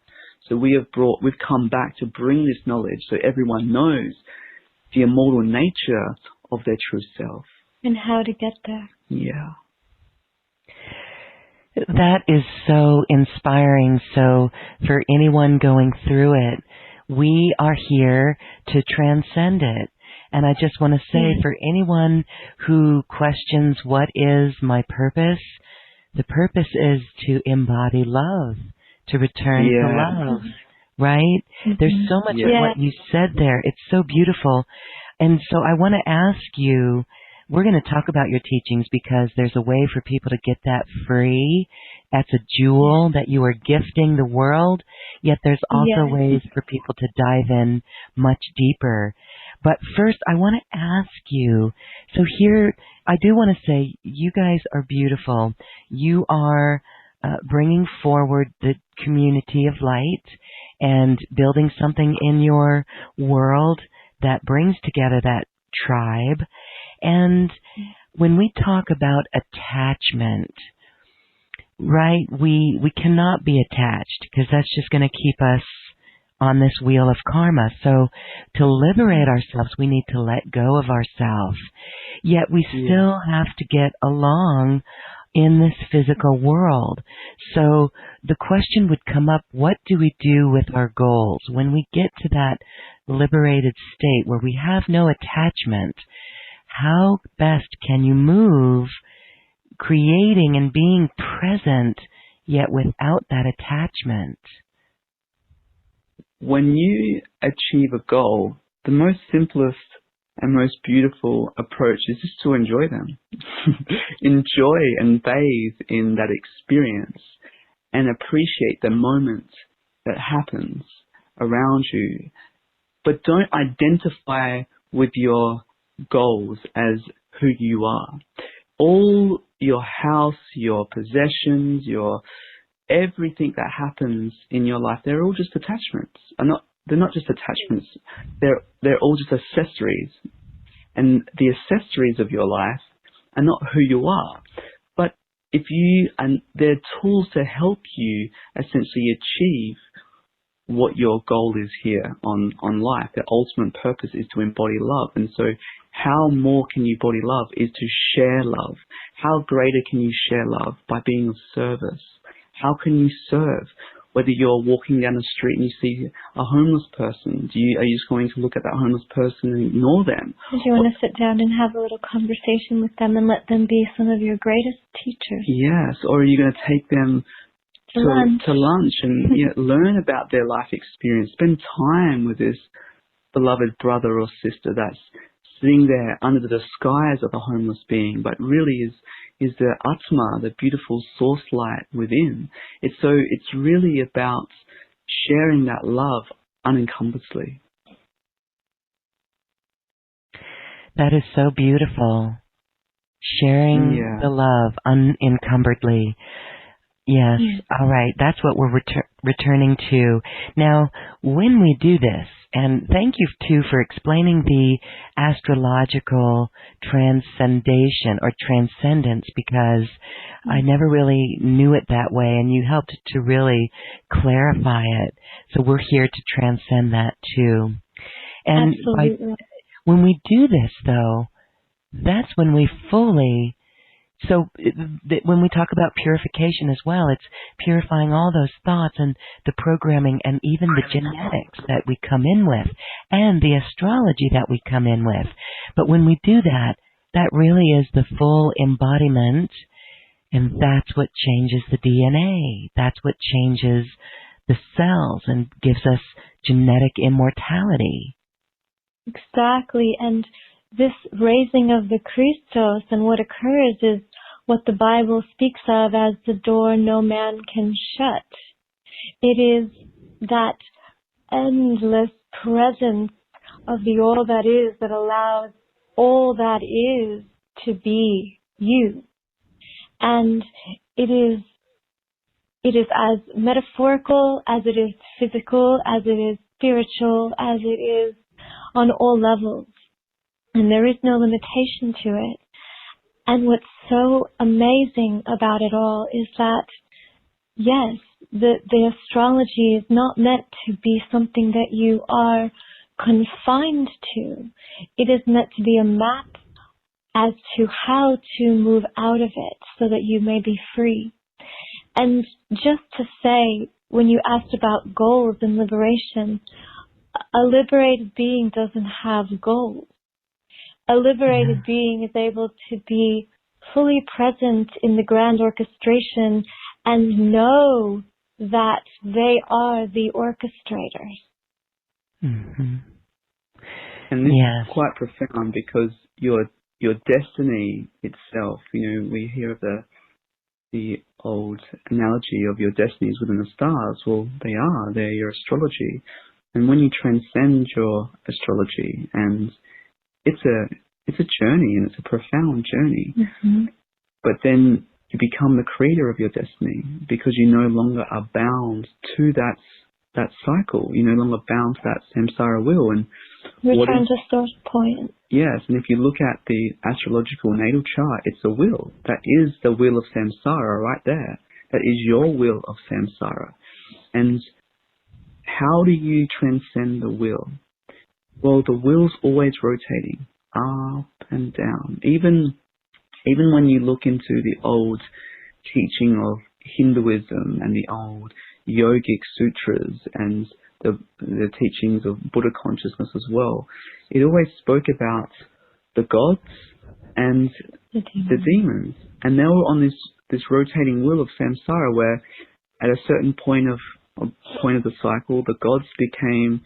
So we've come back to bring this knowledge so everyone knows the immortal nature of their true self. And how to get there. Yeah. That is so inspiring. So for anyone going through it, we are here to transcend it. And I just want to say, for anyone who questions what is my purpose, the purpose is to embody love, to return to love, right? There's so much of what you said there. It's so beautiful. And so I want to ask you, we're going to talk about your teachings because there's a way for people to get that free. That's a jewel that you are gifting the world, yet there's also ways for people to dive in much deeper. But first, I want to ask you, so here, I do want to say, you guys are beautiful. You are bringing forward the community of light and building something in your world that brings together that tribe. And when we talk about attachment, right, we cannot be attached because that's just going to keep us on this wheel of karma. So to liberate ourselves, we need to let go of ourselves. Yet we still have to get along in this physical world. So the question would come up, what do we do with our goals? When we get to that liberated state where we have no attachment, how best can you move creating and being present yet without that attachment? When you achieve a goal, the most simplest and most beautiful approach is just to enjoy them. Enjoy and bathe in that experience and appreciate the moment that happens around you. But don't identify with your goals as who you are. All your house, your possessions, everything that happens in your life, they're all just attachments. They're not just attachments. They're all just accessories. And the accessories of your life are not who you are. But they're tools to help you essentially achieve what your goal is here on life. The ultimate purpose is to embody love. And so how more can you embody love is to share love. How greater can you share love? By being of service. How can you serve? Whether you're walking down the street and you see a homeless person, are you just going to look at that homeless person and ignore them? Do you want to sit down and have a little conversation with them and let them be some of your greatest teachers? Yes, or are you going to take them to lunch and learn about their life experience? Spend time with this beloved brother or sister that's sitting there under the skies of a homeless being, but really is the Atma, the beautiful source light within. It's really about sharing that love unencumberedly. That is so beautiful. Sharing the love unencumberedly. Yes, all right. That's what we're returning to. Now, when we do this, and thank you, too, for explaining the astrological transcendation or transcendence, because I never really knew it that way, and you helped to really clarify it. So we're here to transcend that, too. And absolutely. When we do this, though, that's when we fully... So when we talk about purification as well, it's purifying all those thoughts and the programming and even the genetics that we come in with and the astrology that we come in with. But when we do that, that really is the full embodiment, and that's what changes the DNA. That's what changes the cells and gives us genetic immortality. Exactly, and this raising of the Christos, and what occurs is what the Bible speaks of as the door no man can shut. It is that endless presence of the all that is that allows all that is to be you. And it is as metaphorical as it is physical, as it is spiritual, as it is on all levels. And there is no limitation to it. And what's so amazing about it all is that, yes, the astrology is not meant to be something that you are confined to. It is meant to be a map as to how to move out of it so that you may be free. And just to say, when you asked about goals and liberation, a liberated being doesn't have goals. A liberated being is able to be fully present in the grand orchestration and know that they are the orchestrators. Mm-hmm. And this Yes. is quite profound because your destiny itself, you know, we hear of the old analogy of your destinies within the stars. Well, they're your astrology. And when you transcend your astrology, and it's a journey, and it's a profound journey, Mm-hmm. but then you become the creator of your destiny because you no longer are bound to that cycle. You're no longer bound to that samsara wheel. And Return to source point. yes, and if you look at the astrological natal chart, it's a wheel. That is the wheel of samsara right there. That is your wheel of samsara. And how do you transcend the wheel? Well, the wheel's always rotating up and down. Even when you look into the old teaching of Hinduism and the old yogic sutras and the teachings of Buddha consciousness as well, it always spoke about the gods and the demons. And they were on this rotating wheel of samsara where at a certain point of the cycle, the gods became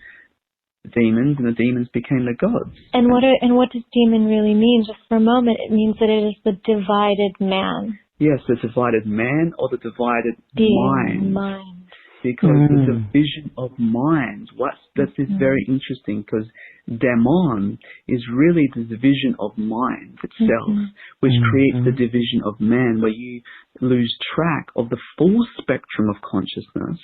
demons and the demons became the gods. And what does demon really mean? Just for a moment, it means that it is the divided man. Yes, the divided man or the divided mind. Because the division of minds, that is very interesting, because demon is really the division of mind itself, which creates the division of man, where you lose track of the full spectrum of consciousness,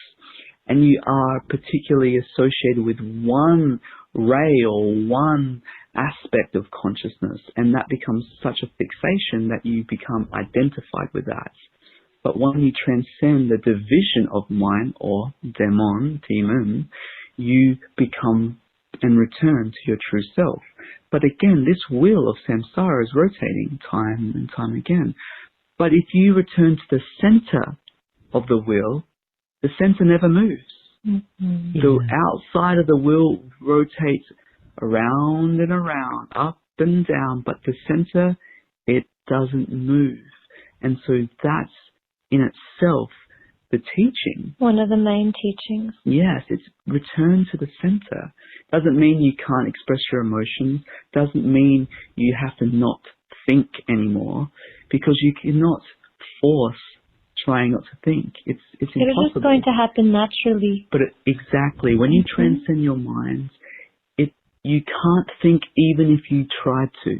and you are particularly associated with one ray or one aspect of consciousness, and that becomes such a fixation that you become identified with that. But when you transcend the division of mind or demon, you become and return to your true self. But again, this wheel of samsara is rotating time and time again. But if you return to the center of the wheel, the center never moves. Mm-hmm. The outside of the wheel rotates around and around, up and down, but the center, it doesn't move. And so that's in itself the teaching. One of the main teachings. Yes, it's return to the center. Doesn't mean you can't express your emotions. Doesn't mean you have to not think anymore, because you cannot force trying not to think. It's impossible. It's just going to happen naturally. But exactly, when you transcend your mind, you can't think even if you tried to,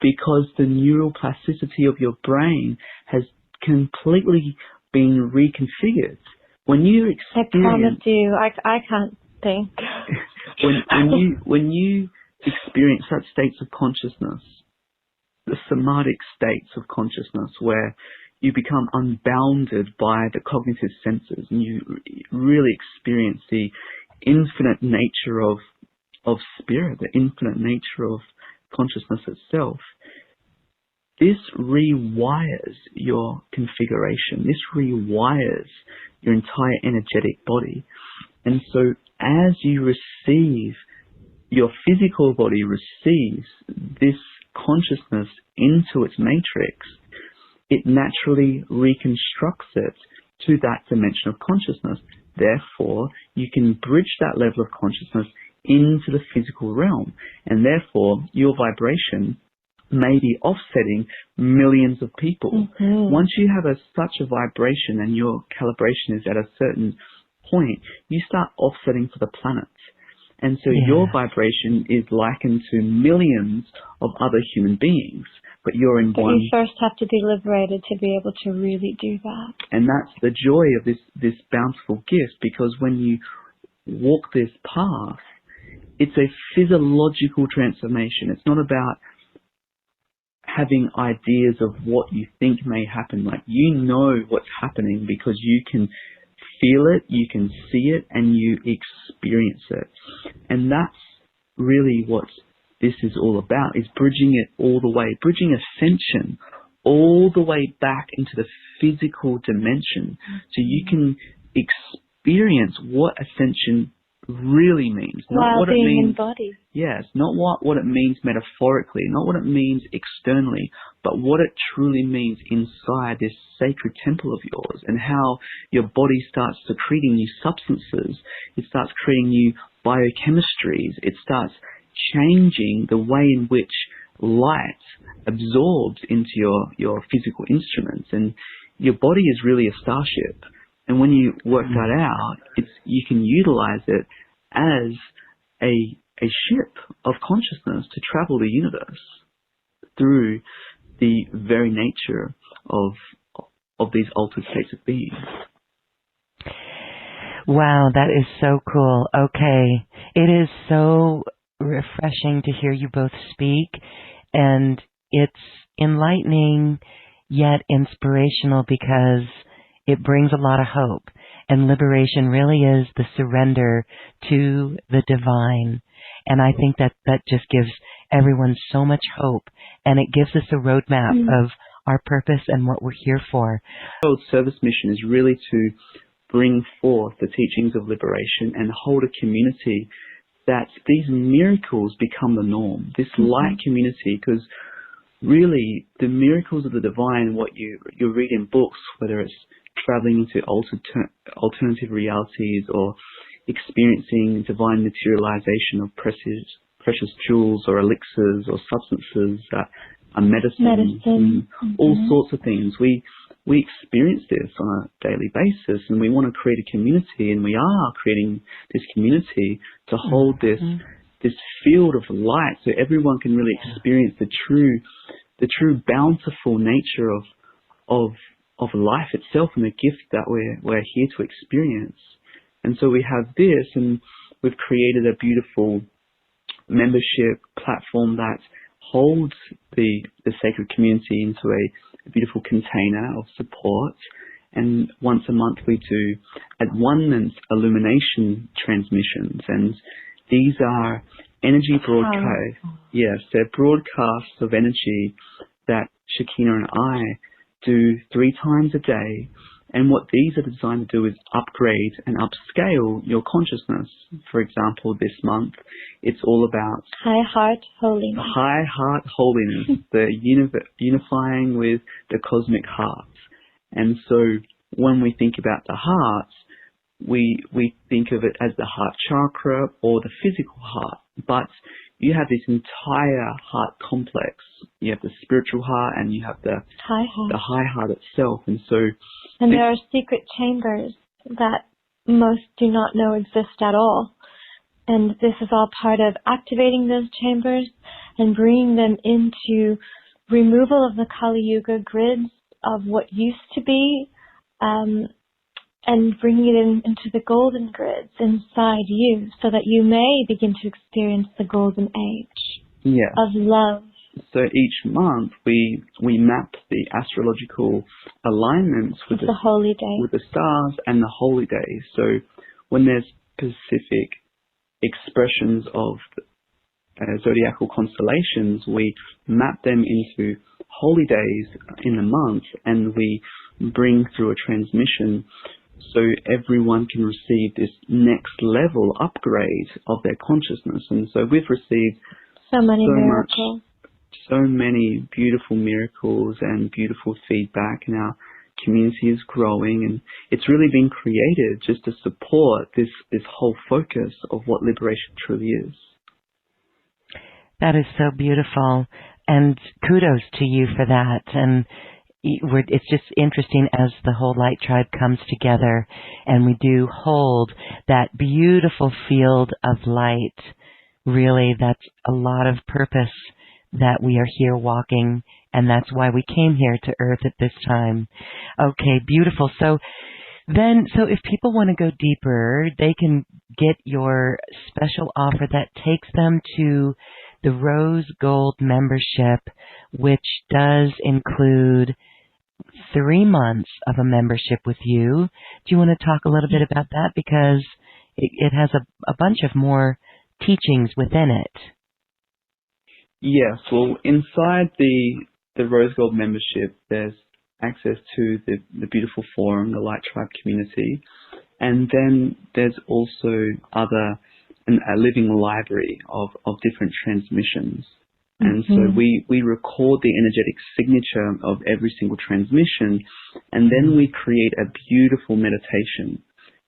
because the neural plasticity of your brain has completely been reconfigured. When you experience, I promise you, I can't think. when you experience such states of consciousness, the somatic states of consciousness, where you become unbounded by the cognitive senses, and you really experience the infinite nature of spirit, the infinite nature of consciousness itself. This rewires your configuration. This rewires your entire energetic body. And so as you receive, your physical body receives this consciousness into its matrix, it naturally reconstructs it to that dimension of consciousness. Therefore, you can bridge that level of consciousness into the physical realm. And therefore, your vibration may be offsetting millions of people. Mm-hmm. Once you have such a vibration and your calibration is at a certain point, you start offsetting for the planets. And so your vibration is likened to millions of other human beings, but you're in one. You first have to be liberated to be able to really do that. And that's the joy of this bountiful gift, because when you walk this path, it's a physiological transformation. It's not about having ideas of what you think may happen. Like, you know what's happening because you can feel it, you can see it, and you experience it. And that's really what this is all about, is bridging it all the way, bridging ascension all the way back into the physical dimension, so you can experience what ascension really means, not while what it being means. embodied. Yes, not what it means metaphorically, not what it means externally, but what it truly means inside this sacred temple of yours, and how your body starts secreting new substances. It starts creating new biochemistries. It starts changing the way in which light absorbs into your physical instruments. And your body is really a starship. And when you work that out, you can utilize it as a ship of consciousness to travel the universe through the very nature of these altered states of being. Wow, that is so cool. Okay. It is so refreshing to hear you both speak, and it's enlightening yet inspirational because it brings a lot of hope. And liberation really is the surrender to the divine. And I think that just gives everyone so much hope, and it gives us a roadmap of our purpose and what we're here for. The world service mission is really to bring forth the teachings of liberation and hold a community that these miracles become the norm, this light community, because really the miracles of the divine, what you read in books, whether it's traveling into alternative realities or experiencing divine materialization of precious jewels or elixirs or substances that are medicine. All sorts of things. We experience this on a daily basis, and we want to create a community, and we are creating this community to hold this field of light, so everyone can really experience the true bountiful nature of life itself and the gift that we're here to experience. And so we have this, and we've created a beautiful membership platform that holds the sacred community into a beautiful container of support. And once a month we do at-one-ment illumination transmissions, and these are energy broadcasts. Yes, they're broadcasts of energy that Shikina and I do 3 times a day. And what these are designed to do is upgrade and upscale your consciousness. For example, this month, it's all about high heart holiness. High heart holiness, the unifying with the cosmic heart. And so when we think about the heart, we think of it as the heart chakra or the physical heart. But you have this entire heart complex. You have the spiritual heart, and you have the high heart itself. And so, and there are secret chambers that most do not know exist at all. And this is all part of activating those chambers and bringing them into removal of the Kali Yuga grids of what used to be, and bringing it into the golden grids inside you, so that you may begin to experience the golden age of love. So each month we map the astrological alignments with the holy day, with the stars and the holy days. So when there's specific expressions of zodiacal constellations, we map them into holy days in the month, and we bring through a transmission so everyone can receive this next level upgrade of their consciousness. And so we've received so many beautiful miracles and beautiful feedback, and our community is growing, and it's really been created just to support this whole focus of what liberation truly is. That is so beautiful, and kudos to you for that. And it's just interesting as the whole Light Tribe comes together, and we do hold that beautiful field of light. Really, that's a lot of purpose that we are here walking, and that's why we came here to Earth at this time. Okay, beautiful. So if people want to go deeper, they can get your special offer that takes them to the Rose Gold membership, which does include 3 months of a membership with you. Do you want to talk a little bit about that? Because it has a bunch of more teachings within it. Yes, well, inside the Rose Gold membership, there's access to the beautiful forum, the Light Tribe community, and then there's also other a living library of different transmissions. And so we record the energetic signature of every single transmission, and then we create a beautiful meditation.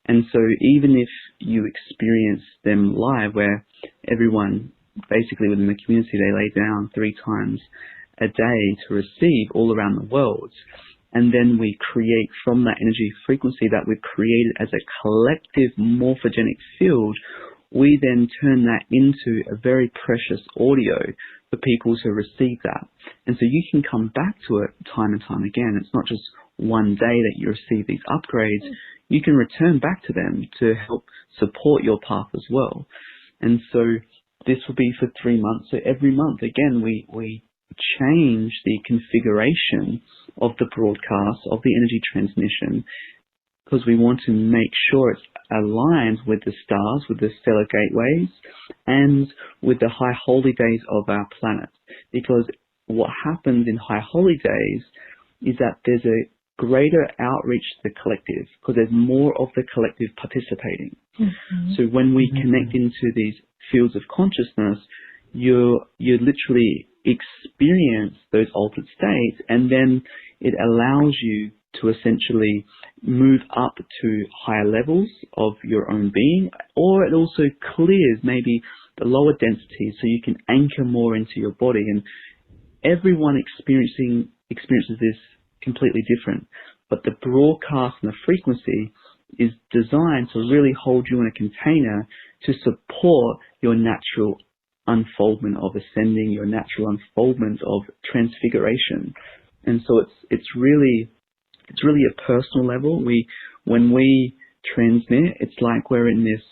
And so even if you experience them live, where everyone basically within the community, they lay down 3 times a day to receive all around the world, and then we create from that energy frequency that we've created as a collective morphogenic field, we then turn that into a very precious audio for people to receive that. And so you can come back to it time and time again. It's not just one day that you receive these upgrades. You can return back to them to help support your path as well. And so this will be for 3 months. So every month, again, we change the configuration of the broadcast, of the energy transmission, because we want to make sure it's aligned with the stars, with the stellar gateways, and with the high holy days of our planet. Because what happens in high holy days is that there's a greater outreach to the collective, because there's more of the collective participating. So when we connect into these fields of consciousness, you literally experience those altered states, and then it allows you to essentially move up to higher levels of your own being, or it also clears maybe the lower densities so you can anchor more into your body. And everyone experiences this completely different, but the broadcast and the frequency is designed to really hold you in a container to support your natural unfoldment of ascending, your natural unfoldment of transfiguration. And so it's really a personal level. When we transmit, it's like we're in this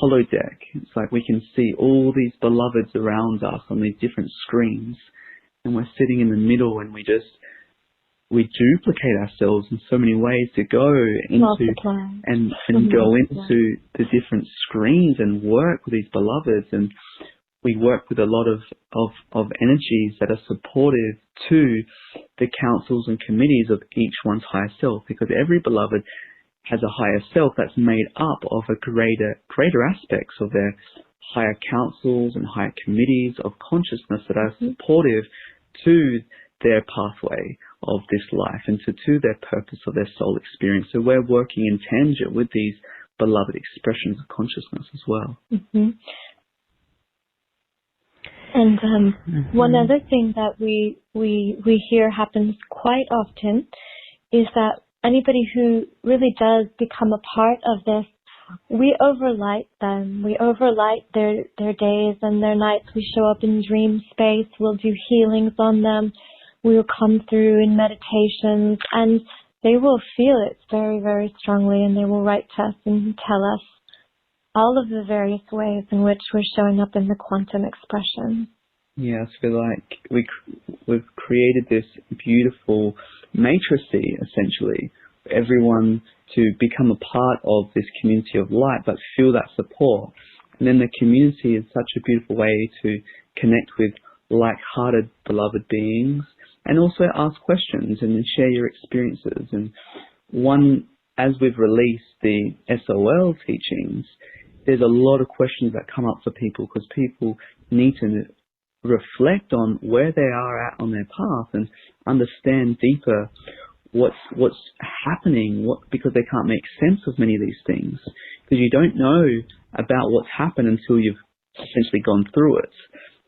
holodeck. It's like we can see all these beloveds around us on these different screens, and we're sitting in the middle, and we duplicate ourselves in so many ways to go into and go into the different screens and work with these beloveds. And we work with a lot of energies that are supportive to the councils and committees of each one's higher self, because every beloved has a higher self that's made up of a greater aspects of their higher councils and higher committees of consciousness that are supportive to their pathway of this life and to their purpose of their soul experience. So we're working in tangent with these beloved expressions of consciousness as well. And one other thing that we hear happens quite often is that anybody who really does become a part of this, we overlight them. We overlight their days and their nights. We show up in dream space. We'll do healings on them. We will come through in meditations, and they will feel it very, very strongly, and they will write to us and tell us all of the various ways in which we're showing up in the quantum expression. Yes, we've created this beautiful matricy, essentially, for everyone to become a part of this community of light, but feel that support. And then the community is such a beautiful way to connect with like-hearted beloved beings, and also ask questions and share your experiences. And as we've released the SOL teachings, there's a lot of questions that come up for people, because people need to reflect on where they are at on their path and understand deeper what's happening, because they can't make sense of many of these things, because you don't know about what's happened until you've essentially gone through it.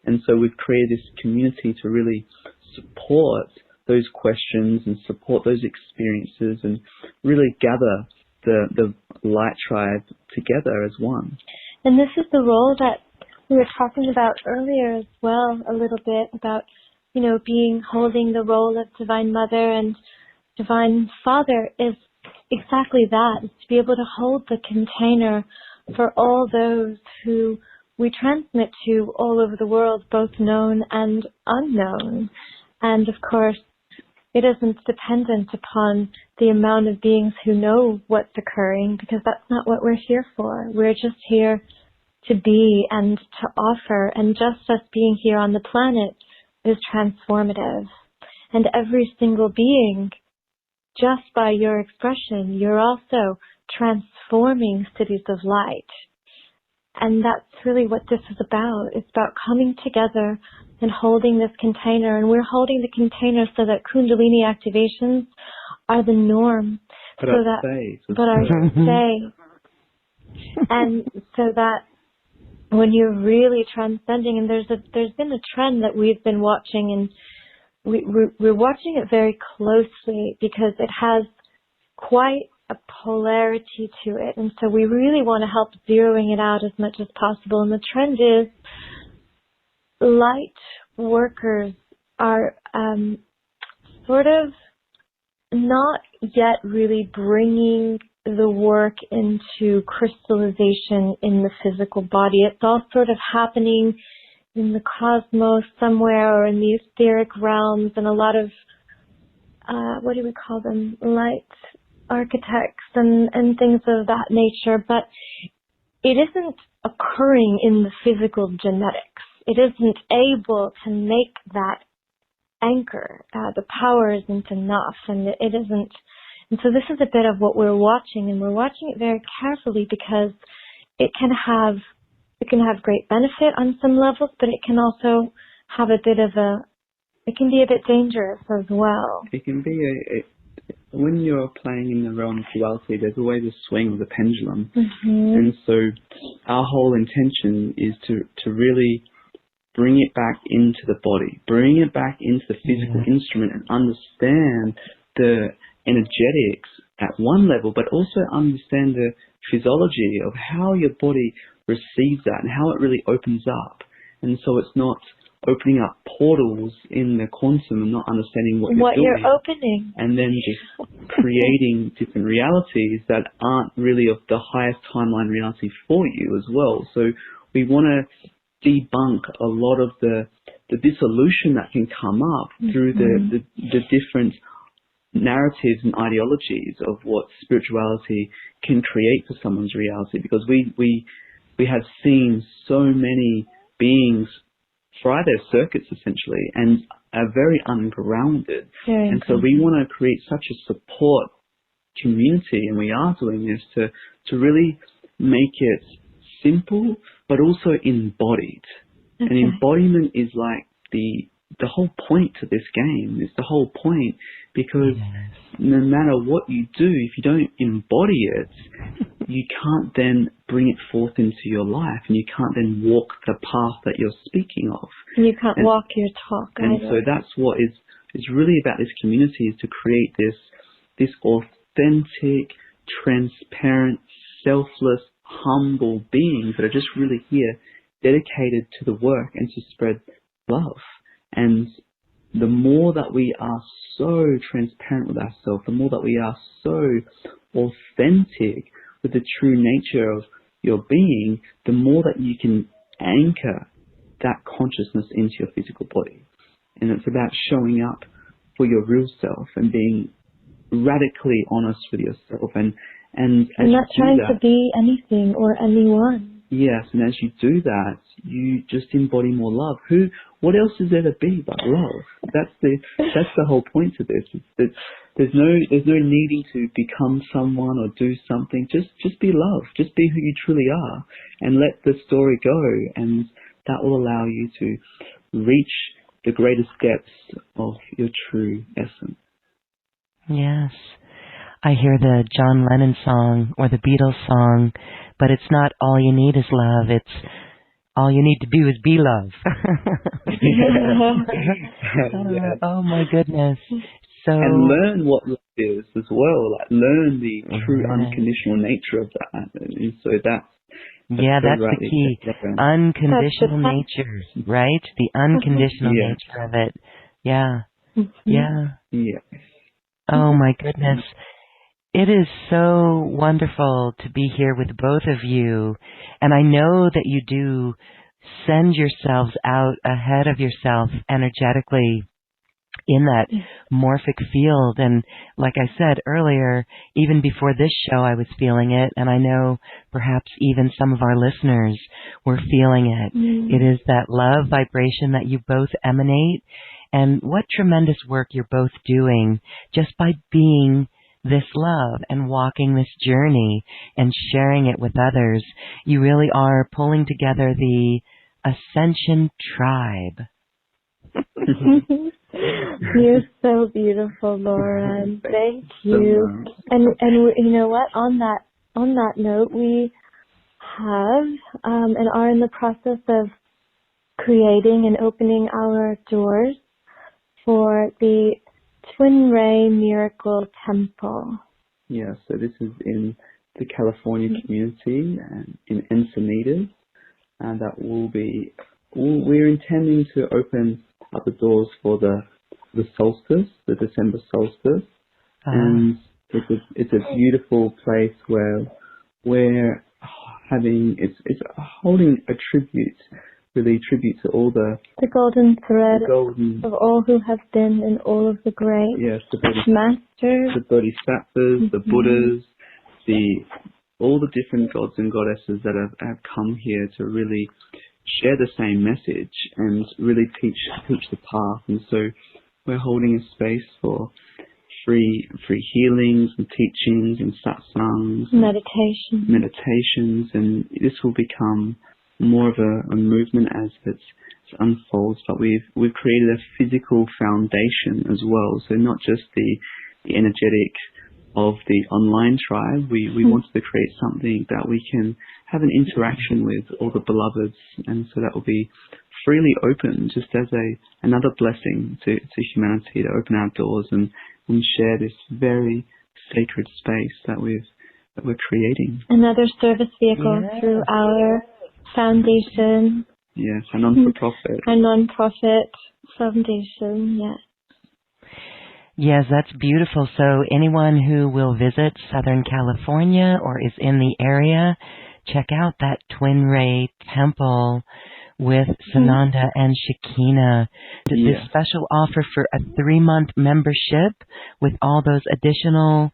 And so we've created this community to really support those questions and support those experiences and really gather the light tribe together as one. And this is the role that we were talking about earlier as well, a little bit about, holding the role of Divine Mother and Divine Father is exactly that, is to be able to hold the container for all those who we transmit to all over the world, both known and unknown. And of course, it isn't dependent upon the amount of beings who know what's occurring, because that's not what we're here for. We're just here to be and to offer, and just us being here on the planet is transformative. And every single being, just by your expression, you're also transforming cities of light. And that's really what this is about. It's about coming together and holding this container. And we're holding the container so that Kundalini activations are the norm. But are safe. And so that when you're really transcending, and there's been a trend that we've been watching, and we're watching it very closely because it has quite a polarity to it, and so we really want to help zeroing it out as much as possible. And the trend is light workers are sort of not yet really bringing the work into crystallization in the physical body. It's all sort of happening in the cosmos somewhere, or in the etheric realms, and a lot of what do we call them, light architects and things of that nature, but it isn't occurring in the physical genetics. It isn't able to make that anchor. The power isn't enough, and it isn't. And so this is a bit of what we're watching, and we're watching it very carefully because it can have great benefit on some levels, but it can also have it can be a bit dangerous as well. It can be when you're playing in the realm of duality, there's always a swing of the pendulum. And so our whole intention is to really bring it back into the body, bring it back into the physical instrument, and understand the energetics at one level, but also understand the physiology of how your body receives that and how it really opens up. And so it's not opening up portals in the quantum and not understanding what you're doing, opening, and then just creating different realities that aren't really of the highest timeline reality for you as well. So we want to debunk a lot of the dissolution that can come up through the different narratives and ideologies of what spirituality can create for someone's reality, because we have seen so many beings fry their circuits essentially and are very ungrounded. And so we want to create such a support community, and we are doing this to really make it simple but also embodied. And embodiment is like the whole point to this game. It's the whole point, because no matter what you do, if you don't embody it, you can't then bring it forth into your life, and you can't then walk the path that you're speaking of. And you can't walk your talk and either. So that's what is really about this community, is to create this authentic, transparent, selfless, humble beings that are just really here, dedicated to the work and to spread love. And the more that we are so transparent with ourselves, the more that we are so authentic with the true nature of your being, the more that you can anchor that consciousness into your physical body. And it's about showing up for your real self and being radically honest with yourself, and not trying to be anything or anyone. Yes, and as you do that, you just embody more love. What else is there to be but love? That's the whole point of this. There's no needing to become someone or do something. Just be love. Just be who you truly are, and let the story go. And that will allow you to reach the greatest depths of your true essence. Yes. I hear the John Lennon song or the Beatles song, but it's not all you need is love. It's all you need to do is be love. Oh my goodness. So, and learn what love is as well. Like, learn the true unconditional nature of that. And so that's the key. Unconditional nature, right? The unconditional nature of it. Yeah. Oh my goodness. It is so wonderful to be here with both of you. And I know that you do send yourselves out ahead of yourself energetically in that morphic field. And like I said earlier, even before this show, I was feeling it. And I know perhaps even some of our listeners were feeling it. It is that love vibration that you both emanate. And what tremendous work you're both doing just by being this love and walking this journey and sharing it with others. You really are pulling together the Ascension tribe. You're so beautiful, Lauren. Thank you. And you know what? On that note, we have and are in the process of creating and opening our doors for the Twin Ray Miracle Temple. Yeah, so this is in the California community and in Encinitas, and that will be. We're intending to open up the doors for the solstice, the December solstice, and it's a beautiful place where we're having it's holding a tribute to all the golden thread of all who have been and all of the great masters, the bodhisattvas, the Buddhas, all the different gods and goddesses that have come here to really share the same message and really teach the path. And so we're holding a space for free healings and teachings and satsangs, meditations, and this will become more of a movement as it unfolds. But we've created a physical foundation as well. So not just the energetic of the online tribe. We wanted to create something that we can have an interaction with all the beloveds, and so that will be freely open, just as another blessing to humanity, to open our doors and share this very sacred space that we're creating. Another service vehicle through our foundation. Yes, a non-for-profit. A non-profit foundation, yes. Yes, that's beautiful. So anyone who will visit Southern California or is in the area, check out that Twin Ray Temple with Sananda and Shikina. This special offer for a 3-month membership with all those additional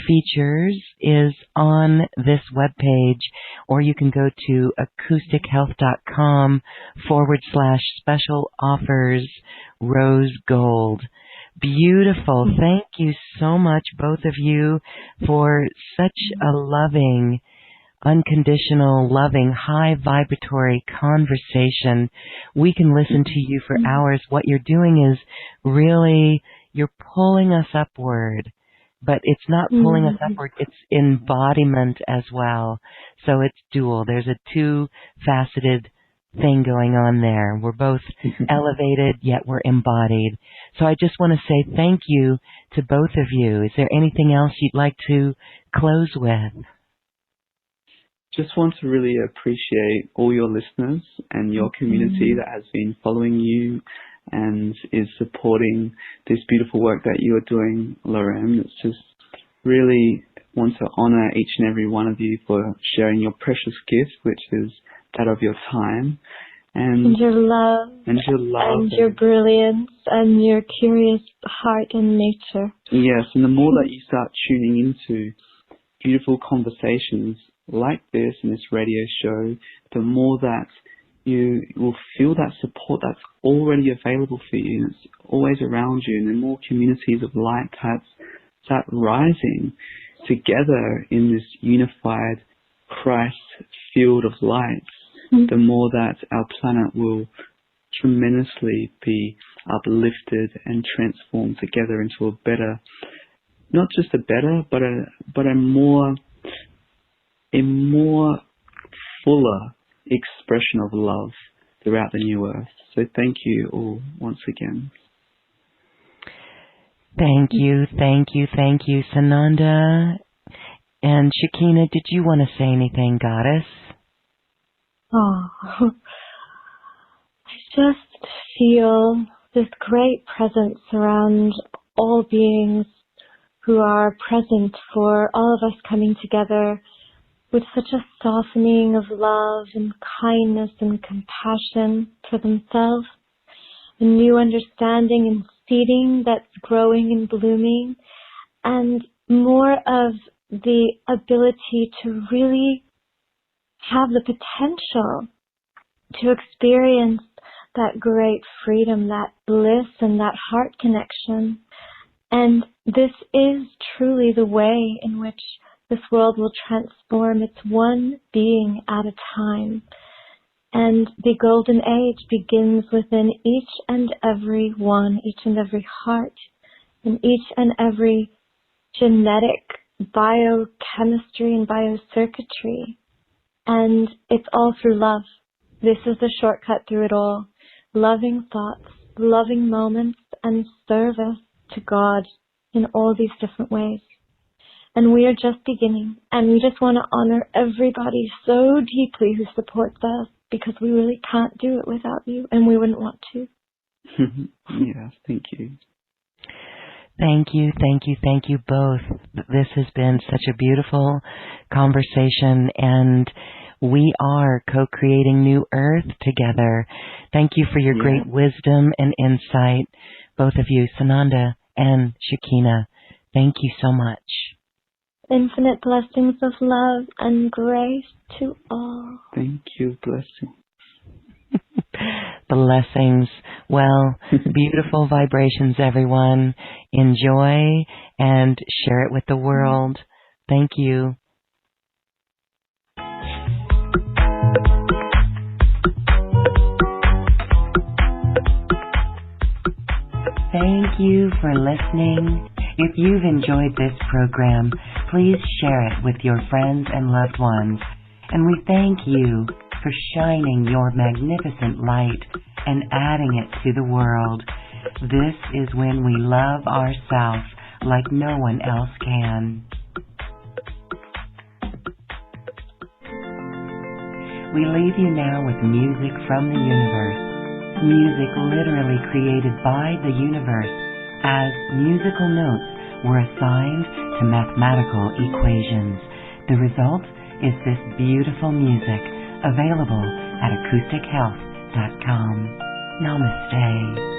features is on this webpage, or you can go to acoustichealth.com/special offers rose gold. Beautiful. Thank you so much, both of you, for such a loving, unconditional, loving, high vibratory conversation. We can listen to you for hours. What you're doing is really, you're pulling us upward, but it's not pulling us upward, it's embodiment as well. So it's dual. There's a 2-faceted thing going on there. We're both elevated, yet we're embodied. So I just want to say thank you to both of you. Is there anything else you'd like to close with? Just want to really appreciate all your listeners and your community that has been following you and is supporting this beautiful work that you are doing, Lauren. It's just really want to honor each and every one of you for sharing your precious gift, which is that of your time. And your love. And your brilliance and your curious heart and nature. Yes, and the more that you start tuning into beautiful conversations like this in this radio show, the more that you will feel that support that's already available for you. It's always around you, and the more communities of light that start rising together in this unified Christ field of light, the more that our planet will tremendously be uplifted and transformed together into a better, not just a better, but a more fuller expression of love throughout the new earth. So thank you all once again. Thank you, Sananda. And Shikina, did you want to say anything, Goddess? Oh, I just feel this great presence around all beings who are present for all of us coming together with such a softening of love and kindness and compassion for themselves, a new understanding and seeding that's growing and blooming, and more of the ability to really have the potential to experience that great freedom, that bliss, and that heart connection. And this is truly the way in which this world will transform. It's one being at a time. And the golden age begins within each and every one, each and every heart, and each and every genetic biochemistry and biocircuitry. And it's all through love. This is the shortcut through it all. Loving thoughts, loving moments, and service to God in all these different ways. And we are just beginning. And we just want to honor everybody so deeply who supports us, because we really can't do it without you, and we wouldn't want to. Yeah, thank you. Thank you, thank you, thank you both. This has been such a beautiful conversation, and we are co-creating New Earth together. Thank you for your great wisdom and insight, both of you, Sananda and Shikina. Thank you so much. Infinite blessings of love and grace to all. Thank you, blessings. Blessings. Well, beautiful vibrations, everyone. Enjoy and share it with the world. Thank you. Thank you for listening. If you've enjoyed this program, please share it with your friends and loved ones. And we thank you for shining your magnificent light and adding it to the world. This is when we love ourselves like no one else can. We leave you now with music from the universe. Music literally created by the universe, as musical notes were assigned to mathematical equations. The result is this beautiful music, available at acoustichealth.com. Namaste.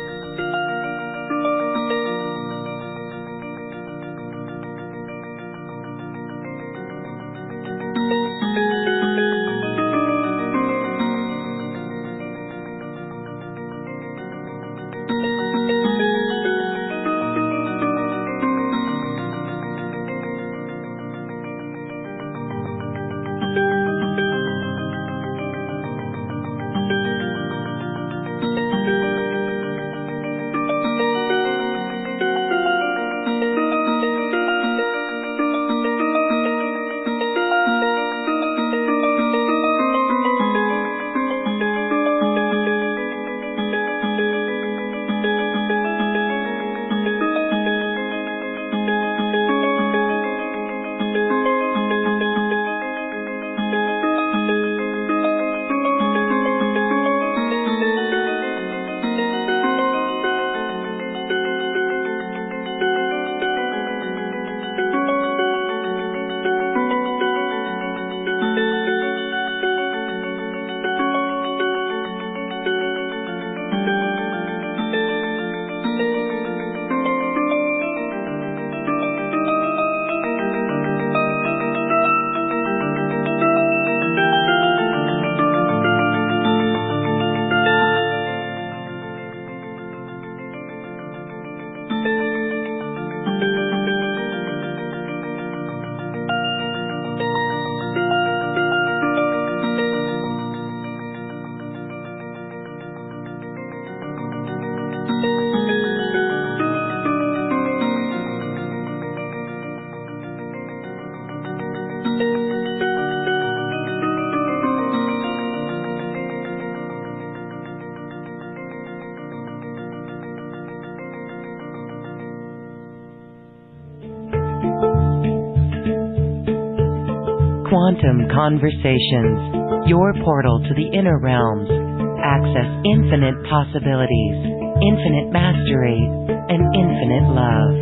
Quantum Conversations, your portal to the inner realms. Access infinite possibilities, infinite mastery, and infinite love.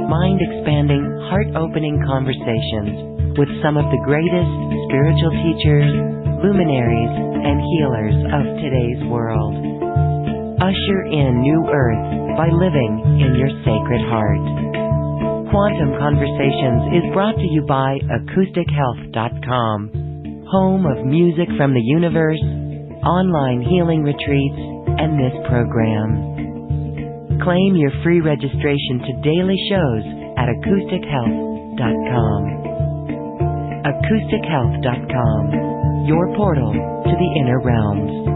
Mind-expanding, heart-opening conversations with some of the greatest spiritual teachers, luminaries, and healers of today's world. Usher in New Earth by living in your sacred heart. Quantum Conversations is brought to you by acoustichealth.com, home of music from the universe, online healing retreats, and this program. Claim your free registration to daily shows at acoustichealth.com. acoustichealth.com, your portal to the inner realms.